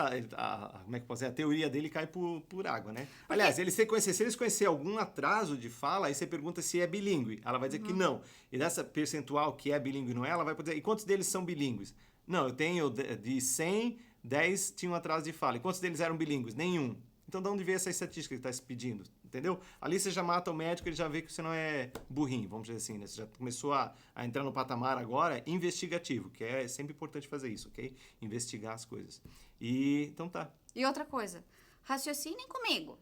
como é que pode ser? A teoria dele cai por água, né? Aliás, se eles conhecerem algum atraso de fala, aí você pergunta se é bilíngue. Ela vai dizer que não. E dessa percentual que é bilíngue não é, ela vai dizer, e quantos deles são bilíngues? Não, eu tenho de 100, 10 tinham atraso de fala. E quantos deles eram bilíngues? Nenhum. Então, de onde veio essa estatística que está se pedindo? Entendeu? Ali você já mata o médico, ele já vê que você não é burrinho, vamos dizer assim, né? Você já começou a entrar no patamar agora investigativo, que é sempre importante fazer isso, ok? Investigar as coisas. Então tá. E outra coisa, raciocinem comigo.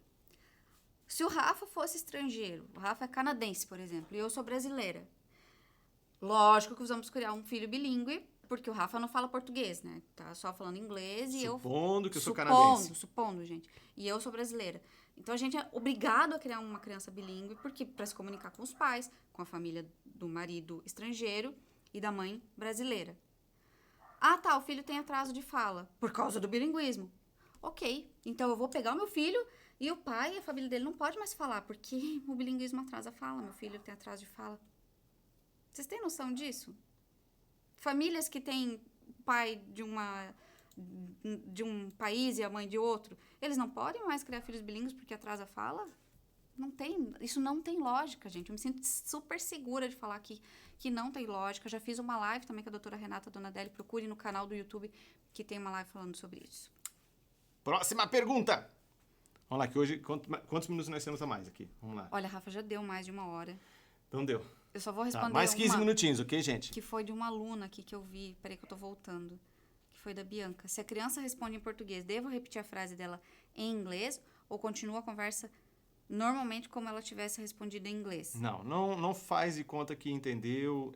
Se o Rafa fosse estrangeiro, o Rafa é canadense, por exemplo, e eu sou brasileira, lógico que vamos criar um filho bilíngue, porque o Rafa não fala português, né? Tá só falando inglês e Supondo que eu sou canadense. Supondo, gente. E eu sou brasileira. Então, a gente é obrigado a criar uma criança bilíngue, porque para se comunicar com os pais, com a família do marido estrangeiro e da mãe brasileira. Ah, tá, o filho tem atraso de fala, por causa do bilinguismo. Ok, então eu vou pegar o meu filho e o pai e a família dele não pode mais falar, porque o bilinguismo atrasa a fala, meu filho tem atraso de fala. Vocês têm noção disso? Famílias que têm pai de um país e a mãe de outro, eles não podem mais criar filhos bilíngues porque atrasa a fala? Isso não tem lógica, gente. Eu me sinto super segura de falar que não tem lógica. Eu já fiz uma live também com a doutora Renata Donadelli. Procure no canal do YouTube que tem uma live falando sobre isso. Próxima pergunta! Vamos lá, que hoje, quantos minutos nós temos a mais aqui? Vamos lá. Olha, Rafa, já deu mais de uma hora. Então deu. Eu só vou responder mais 15 minutinhos, ok, gente? Que foi de uma aluna aqui que eu vi. Peraí que eu tô voltando. Que foi da Bianca. Se a criança responde em português, devo repetir a frase dela em inglês ou continua a conversa normalmente como ela tivesse respondido em inglês? Não faz de conta que entendeu.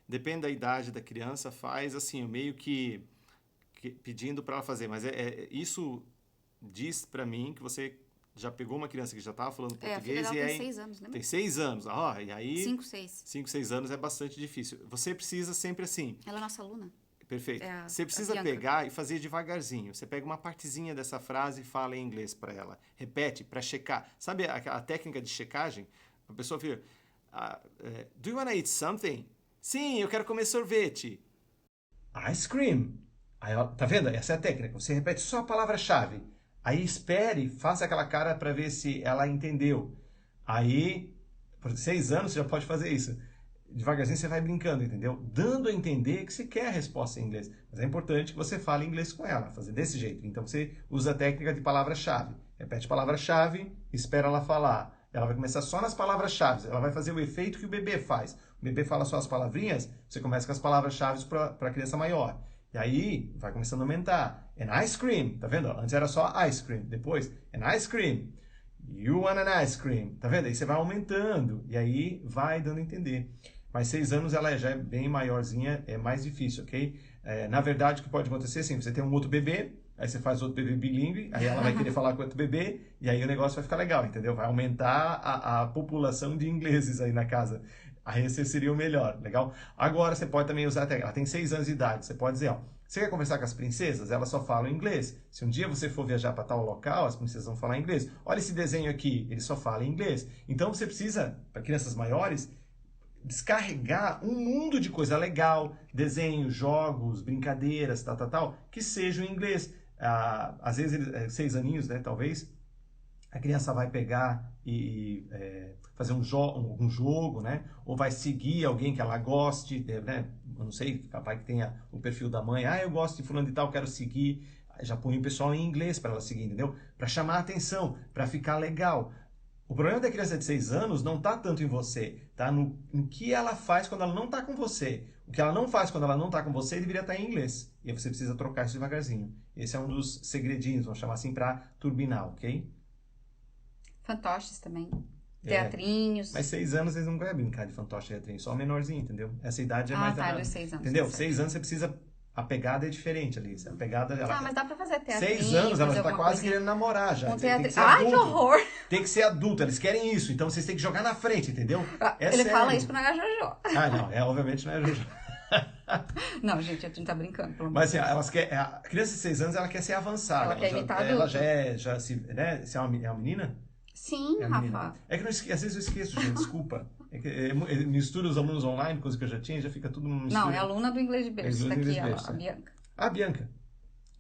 Depende da idade da criança, faz assim, meio que pedindo para ela fazer. Mas isso diz para mim que você já pegou uma criança que já estava falando português a filha dela tem 6 anos, né? Tem 6 anos. E aí... 5, 6. 5, 6 anos é bastante difícil. Você precisa sempre assim... Ela é nossa aluna. Perfeito. Você precisa pegar e fazer devagarzinho. Você pega uma partezinha dessa frase e fala em inglês para ela. Repete para checar. Sabe a técnica de checagem? A pessoa fica... do you want to eat something? Sim, eu quero comer sorvete. Ice cream. Aí, tá vendo? Essa é a técnica. Você repete só a palavra-chave. Aí espere, faça aquela cara para ver se ela entendeu. Aí, por 6 anos, você já pode fazer isso. Devagarzinho você vai brincando, entendeu? Dando a entender que você quer a resposta em inglês. Mas é importante que você fale inglês com ela, fazer desse jeito. Então você usa a técnica de palavra-chave. Repete a palavra-chave, espera ela falar. Ela vai começar só nas palavras-chave. Ela vai fazer o efeito que o bebê faz. O bebê fala só as palavrinhas, você começa com as palavras-chave para a criança maior. E aí, vai começando a aumentar. An ice cream, tá vendo? Antes era só ice cream. Depois, an ice cream. You want an ice cream. Tá vendo? Aí você vai aumentando. E aí, vai dando a entender. Mas 6 anos, ela já é bem maiorzinha. É mais difícil, ok? Na verdade, o que pode acontecer, assim, você tem um outro bebê. Aí você faz outro bebê bilíngue. Aí ela vai querer falar com outro bebê. E aí o negócio vai ficar legal, entendeu? Vai aumentar a população de ingleses aí na casa. Aí esse seria o melhor, legal? Agora você pode também usar a técnica. Ela tem 6 anos de idade. Você pode dizer, você quer conversar com as princesas? Elas só falam inglês. Se um dia você for viajar para tal local, as princesas vão falar inglês. Olha esse desenho aqui, ele só fala inglês. Então você precisa, para crianças maiores, descarregar um mundo de coisa legal, desenhos, jogos, brincadeiras, tal, que sejam em inglês. Às vezes, 6 aninhos, né, talvez, a criança vai pegar e fazer um jogo, né? Ou vai seguir alguém que ela goste, né? Eu não sei, capaz que tenha o perfil da mãe. Eu gosto de fulano de tal, quero seguir. Já põe o pessoal em inglês para ela seguir, entendeu? Para chamar a atenção, para ficar legal. O problema da criança de 6 anos não está tanto em você, tá no que ela faz quando ela não está com você. O que ela não faz quando ela não está com você deveria estar em inglês. E aí você precisa trocar isso devagarzinho. Esse é um dos segredinhos, vamos chamar assim, para turbinar, ok? Fantoches também. Teatrinhos. Mas 6 anos eles não vão brincar de fantoche e teatrinho, só menorzinho, entendeu? Essa idade é mais... De 6 anos. Entendeu? 6 anos você precisa... A pegada é diferente ali. A pegada, mas dá pra fazer teatrinho. 6 anos, ela já tá quase querendo namorar já. Tem que ser adulto. Que horror! Tem que ser adulto, eles querem isso. Então vocês têm que jogar na frente, entendeu? Ele fala isso pra não é Jojo. Não, obviamente não é Jojo. Não, gente, a gente tá brincando, pelo amor Mas de assim, Deus. a criança de 6 anos, ela quer ser avançada. Ela quer imitar ela adulto. já se, né? Se é uma menina? Sim, É a menina. Rafa. É que às vezes eu esqueço, gente, desculpa. É que mistura os alunos online, coisa que eu já tinha, já fica tudo mistura. Não, é aluna do Inglês de Berço. Tá aqui, a Bianca. Ah, Bianca.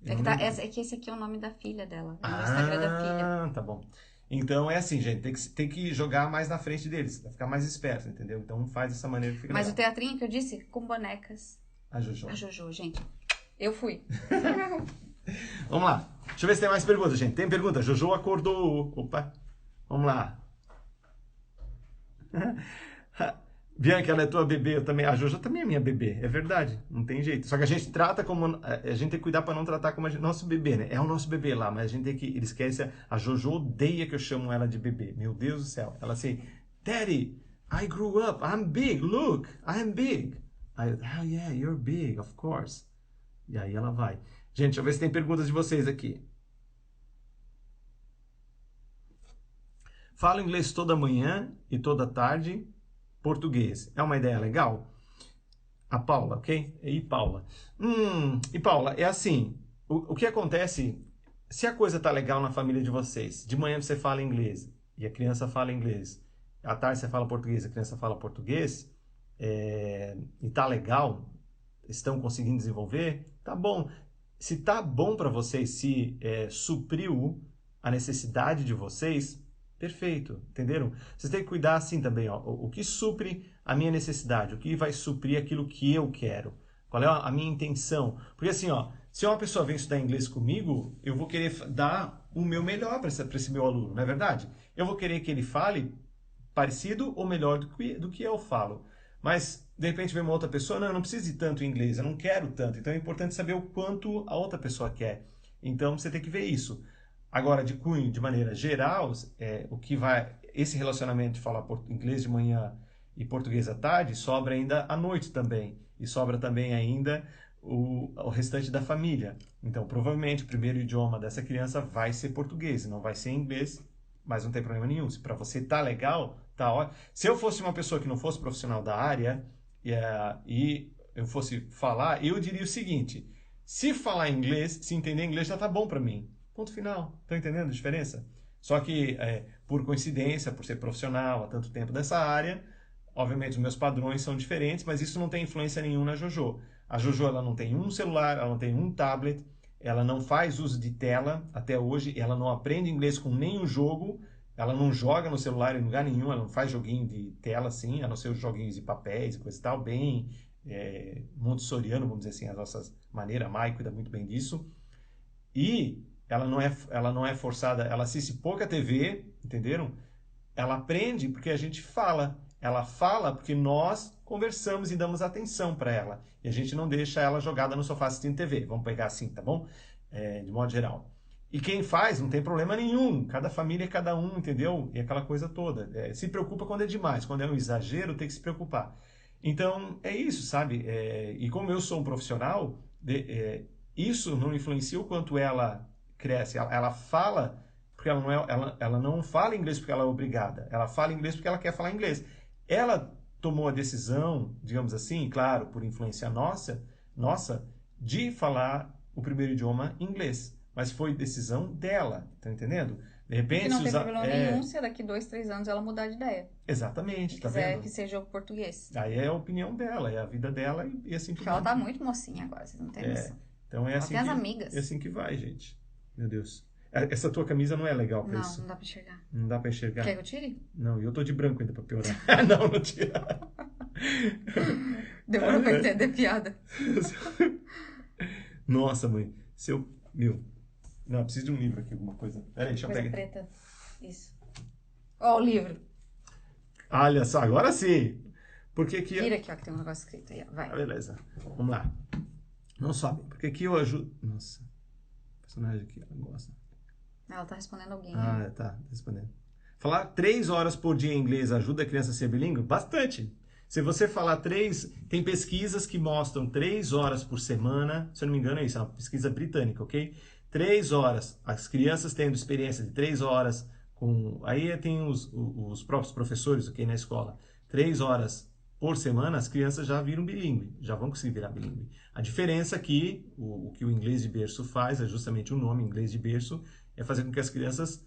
É que esse aqui é o nome da filha dela. É o Instagram da filha. Ah, tá bom. Então é assim, gente, tem que jogar mais na frente deles, pra ficar mais esperto, entendeu? Então faz dessa maneira que fica Mas legal. o teatrinho que eu disse, com bonecas. A Jojo. A Jojo, gente. Eu fui. Vamos lá. Deixa eu ver se tem mais perguntas, gente. Tem pergunta? Jojo acordou. Opa. Vamos lá. Bianca, ela é tua bebê, eu também. A Jojo também é minha bebê, é verdade, não tem jeito. Só que a gente trata como. A gente tem que cuidar para não tratar como nosso bebê, né? É o nosso bebê lá, mas a gente tem que. Ele esquece. A Jojo odeia que eu chamo ela de bebê. Meu Deus do céu. Ela assim, Daddy, I grew up, I'm big, look, I'm big. Oh yeah, you're big, of course. E aí ela vai. Gente, deixa eu ver se tem perguntas de vocês aqui. Falo inglês toda manhã e toda tarde. Português. É uma ideia legal? A Paula, ok? E Paula? E Paula, é assim, o que acontece, se a coisa tá legal na família de vocês, de manhã você fala inglês e a criança fala inglês, à tarde você fala português e a criança fala português, e tá legal, estão conseguindo desenvolver, tá bom. Se tá bom para vocês, se supriu a necessidade de vocês, perfeito, entenderam? Vocês têm que cuidar assim também, ó, o que supre a minha necessidade, o que vai suprir aquilo que eu quero, qual é a minha intenção. Porque assim, ó, se uma pessoa vem estudar inglês comigo, eu vou querer dar o meu melhor para esse meu aluno, não é verdade? Eu vou querer que ele fale parecido ou melhor do que eu falo. Mas, de repente, vem uma outra pessoa, não, eu não preciso de tanto inglês, eu não quero tanto. Então é importante saber o quanto a outra pessoa quer. Então você tem que ver isso. Agora, de cunho, de maneira geral, o que vai. Esse relacionamento de falar inglês de manhã e português à tarde sobra ainda à noite também. E sobra também ainda o restante da família. Então, provavelmente, o primeiro idioma dessa criança vai ser português, não vai ser inglês, mas não tem problema nenhum. Se para você tá legal, tá ótimo. Se eu fosse uma pessoa que não fosse profissional da área e eu fosse falar, eu diria o seguinte: se falar inglês, se entender inglês, já tá bom para mim. Ponto final. Estão entendendo a diferença? Só que, por coincidência, por ser profissional há tanto tempo dessa área, obviamente os meus padrões são diferentes, mas isso não tem influência nenhuma na Jojo. A Jojo, ela não tem um celular, ela não tem um tablet, ela não faz uso de tela até hoje, ela não aprende inglês com nenhum jogo, ela não joga no celular em lugar nenhum, ela não faz joguinho de tela assim, a não ser os joguinhos de papéis e coisa e tal, bem montessoriano, vamos dizer assim, a nossa maneira. A Mai cuida muito bem disso. E ela não é forçada, ela assiste pouca TV, entenderam? Ela aprende porque a gente fala. Ela fala porque nós conversamos e damos atenção para ela. E a gente não deixa ela jogada no sofá assistindo TV. Vamos pegar assim, tá bom? De modo geral. E quem faz, não tem problema nenhum. Cada família é cada um, entendeu? E aquela coisa toda. Se preocupa quando é demais. Quando é um exagero, tem que se preocupar. Então, é isso, sabe? E como eu sou um profissional, isso não influencia o quanto ela cresce. Ela fala porque ela não fala inglês porque ela é obrigada. Ela fala inglês porque ela quer falar inglês. Ela tomou a decisão, digamos assim, claro, por influência nossa, de falar o primeiro idioma inglês. Mas foi decisão dela, tá entendendo? De repente, e não tem problema nenhum se daqui 2, 3 anos ela mudar de ideia. Exatamente, se tá quiser vendo? que seja o português. Aí é a opinião dela, é a vida dela e assim que vai. Ela tá muito mocinha agora, vocês não têm noção. Então é ela assim tem as amigas. É assim que vai, gente. Meu Deus. Essa tua camisa não é legal pra isso. Não dá pra enxergar. Não dá pra enxergar? Quer que eu tire? Não, eu tô de branco ainda pra piorar. não tira. Demorou pra entender a piada. Nossa, mãe. Não, eu preciso de um livro aqui, alguma coisa. Peraí, deixa eu pegar. Preta. Isso. Ó, o livro. Olha só, agora sim. Porque que... Vira aqui, ó, que tem um negócio escrito aí, ó. Vai. Beleza. Vamos lá. Não sobe. Porque que eu ajudo... Nossa. O personagem aqui, ela gosta. Ela tá respondendo alguém. Tá respondendo. Falar 3 horas por dia em inglês ajuda a criança a ser bilíngue? Bastante. Se você falar 3... Tem pesquisas que mostram 3 horas por semana. Se eu não me engano é isso, é uma pesquisa britânica, ok? 3 horas. As crianças tendo experiência de 3 horas com... Aí tem os próprios professores, ok, na escola. 3 horas por semana, as crianças já viram bilíngue, já vão conseguir virar bilíngue. A diferença aqui, o que o inglês de berço faz, é justamente o nome inglês de berço, é fazer com que as crianças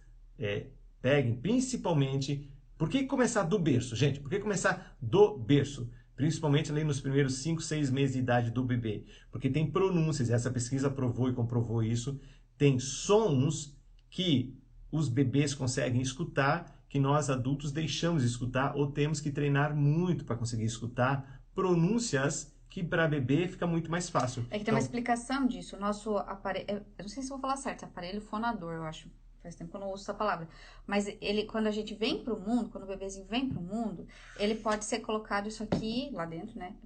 peguem, principalmente... Por que começar do berço, gente? Por que começar do berço? Principalmente ali nos primeiros 5, 6 meses de idade do bebê. Porque tem pronúncias, essa pesquisa provou e comprovou isso, tem sons que os bebês conseguem escutar, que nós adultos deixamos de escutar ou temos que treinar muito para conseguir escutar pronúncias que para bebê fica muito mais fácil. É que tem uma explicação disso. O nosso aparelho, eu não sei se vou falar certo, aparelho fonador, eu acho. Faz tempo que eu não ouço essa palavra. Mas ele, quando a gente vem pro mundo, quando o bebezinho vem pro mundo, ele pode ser colocado isso aqui, lá dentro, né?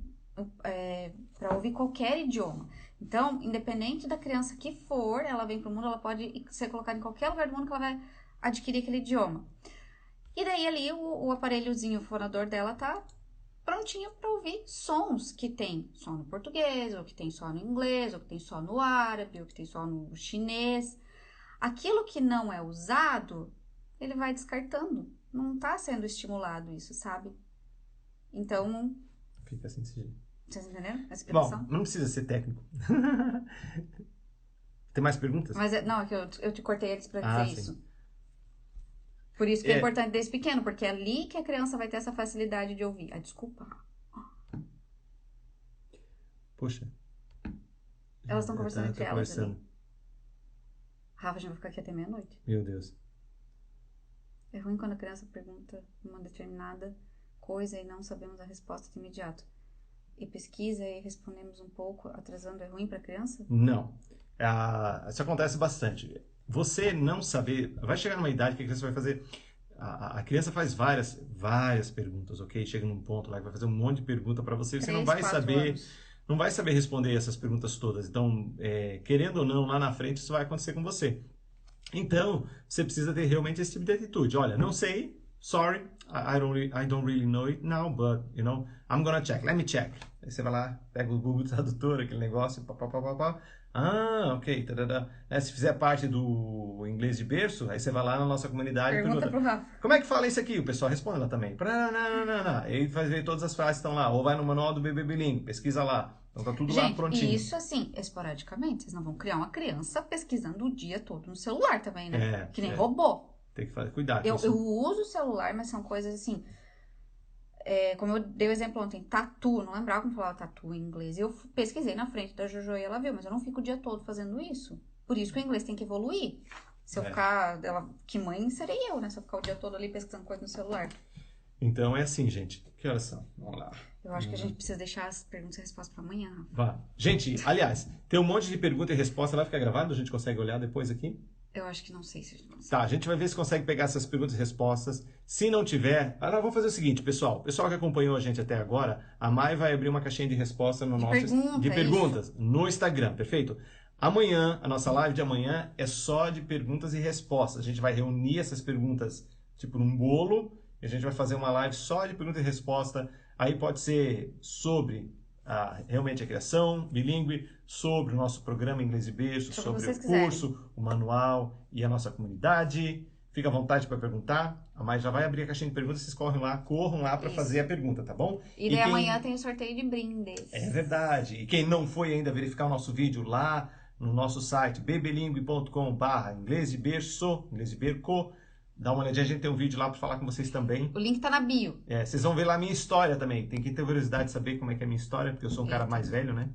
Para ouvir qualquer idioma. Então, independente da criança que for, ela vem pro mundo, ela pode ser colocada em qualquer lugar do mundo que ela vai adquirir aquele idioma. E daí ali o aparelhozinho fonador dela tá prontinho para ouvir sons que tem só no português, ou que tem só no inglês, ou que tem só no árabe, ou que tem só no chinês. Aquilo que não é usado, ele vai descartando. Não tá sendo estimulado isso, sabe? Então... Fica assim desse jeito. Vocês entenderam a explicação? Bom, não precisa ser técnico. Tem mais perguntas? Mas não, é que eu te cortei antes pra dizer sim. isso. Por isso que é importante desde pequeno, porque é ali que a criança vai ter essa facilidade de ouvir. Desculpa. Poxa. Elas estão conversando entre elas conversando. ali. Rafa, já vai ficar aqui até meia-noite. Meu Deus. É ruim quando a criança pergunta uma determinada coisa e não sabemos a resposta de imediato. E pesquisa e respondemos um pouco atrasando. É ruim pra criança? Não. Isso acontece bastante. Você não saber... Vai chegar numa idade que a criança vai fazer... A criança faz várias perguntas, ok? Chega num ponto lá que vai fazer um monte de pergunta para você. Você 3, não vai 4 saber... anos. Não vai saber responder essas perguntas todas. Então, querendo ou não, lá na frente isso vai acontecer com você. Então, você precisa ter realmente esse tipo de atitude. Olha, não sei, sorry, I don't really know it now, but, you know, I'm gonna check, let me check. Aí você vai lá, pega o Google Tradutor, aquele negócio, pá. Ok, tadadá. Se fizer parte do inglês de berço, aí você vai lá na nossa comunidade e Pergunta pro Rafa. como é que fala isso aqui? O pessoal responde lá também. Aí vai ver todas as frases que estão lá. Ou vai no manual do bebê bilíngue, pesquisa lá. Então tá tudo lá prontinho. E isso assim, esporadicamente. Vocês não vão criar uma criança pesquisando o dia todo no celular também, né? Que nem robô. Tem que fazer cuidado. Eu uso o celular, mas são coisas assim... como eu dei o exemplo ontem, tatu. Não lembrava como falava tatu em inglês. Eu pesquisei na frente da Jojo e ela viu. Mas eu não fico o dia todo fazendo isso. Por isso que o inglês tem que evoluir. Se eu ficar... que mãe serei eu, né? Se eu ficar o dia todo ali pesquisando coisa no celular. Então é assim, gente. Que horas são? Vamos lá. Eu acho que a gente precisa deixar as perguntas e respostas pra amanhã, Rafa. Vá. Gente, aliás, tem um monte de pergunta e resposta. Vai ficar gravado? A gente consegue olhar depois aqui? Eu acho que não sei se a gente consegue. Tá, a gente vai ver se consegue pegar essas perguntas e respostas. Se não tiver... vamos fazer o seguinte, pessoal. O pessoal que acompanhou a gente até agora, a Mai vai abrir uma caixinha de resposta no de perguntas no Instagram, perfeito? Amanhã, a nossa live de amanhã é só de perguntas e respostas. A gente vai reunir essas perguntas, tipo num bolo, e a gente vai fazer uma live só de pergunta e resposta. Aí pode ser sobre realmente a criação bilíngue, sobre o nosso programa Inglês de Berço, sobre o curso, o manual e a nossa comunidade. Fica à vontade para perguntar. A Mai já vai abrir a caixinha de perguntas, vocês corram lá para fazer a pergunta, tá bom? E daí amanhã tem o sorteio de brindes. É verdade. E quem não foi ainda verificar o nosso vídeo lá no nosso site, bebelingue.com/inglês de berço, inglês de berco, dá uma olhadinha, a gente tem um vídeo lá para falar com vocês também. O link tá na bio. Vocês vão ver lá a minha história também. Tem que ter curiosidade de saber como é que é a minha história, porque eu sou um cara mais velho, né?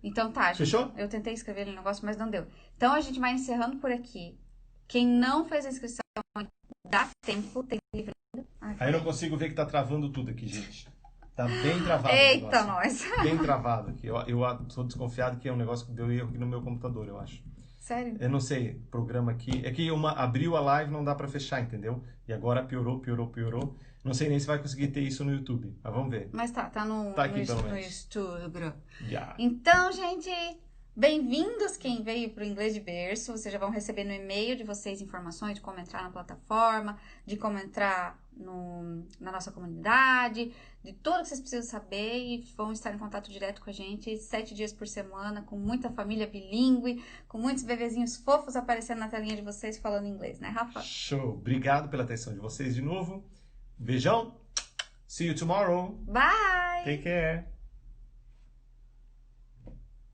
Então tá, gente. Fechou? Eu tentei escrever no negócio, mas não deu. Então a gente vai encerrando por aqui. Quem não fez a inscrição, dá tempo, tem livre. Aí eu não consigo ver que tá travando tudo aqui, gente. Tá bem travado. Eita, nós. Bem travado aqui. Eu tô desconfiado que é um negócio que deu erro aqui no meu computador, eu acho. Sério? Eu não sei, programa aqui. É que abriu a live, não dá pra fechar, entendeu? E agora piorou. Não sei nem se vai conseguir ter isso no YouTube, mas vamos ver. Mas tá no Instagram. Yeah. Então, gente, bem-vindos quem veio pro Inglês de Berço. Vocês já vão receber no e-mail de vocês informações de como entrar na plataforma, de como entrar na nossa comunidade, de tudo que vocês precisam saber e vão estar em contato direto com a gente 7 dias por semana, com muita família bilíngue, com muitos bebezinhos fofos aparecendo na telinha de vocês falando inglês, né, Rafa? Show! Obrigado pela atenção de vocês de novo. Beijão See you tomorrow. Bye! Take care.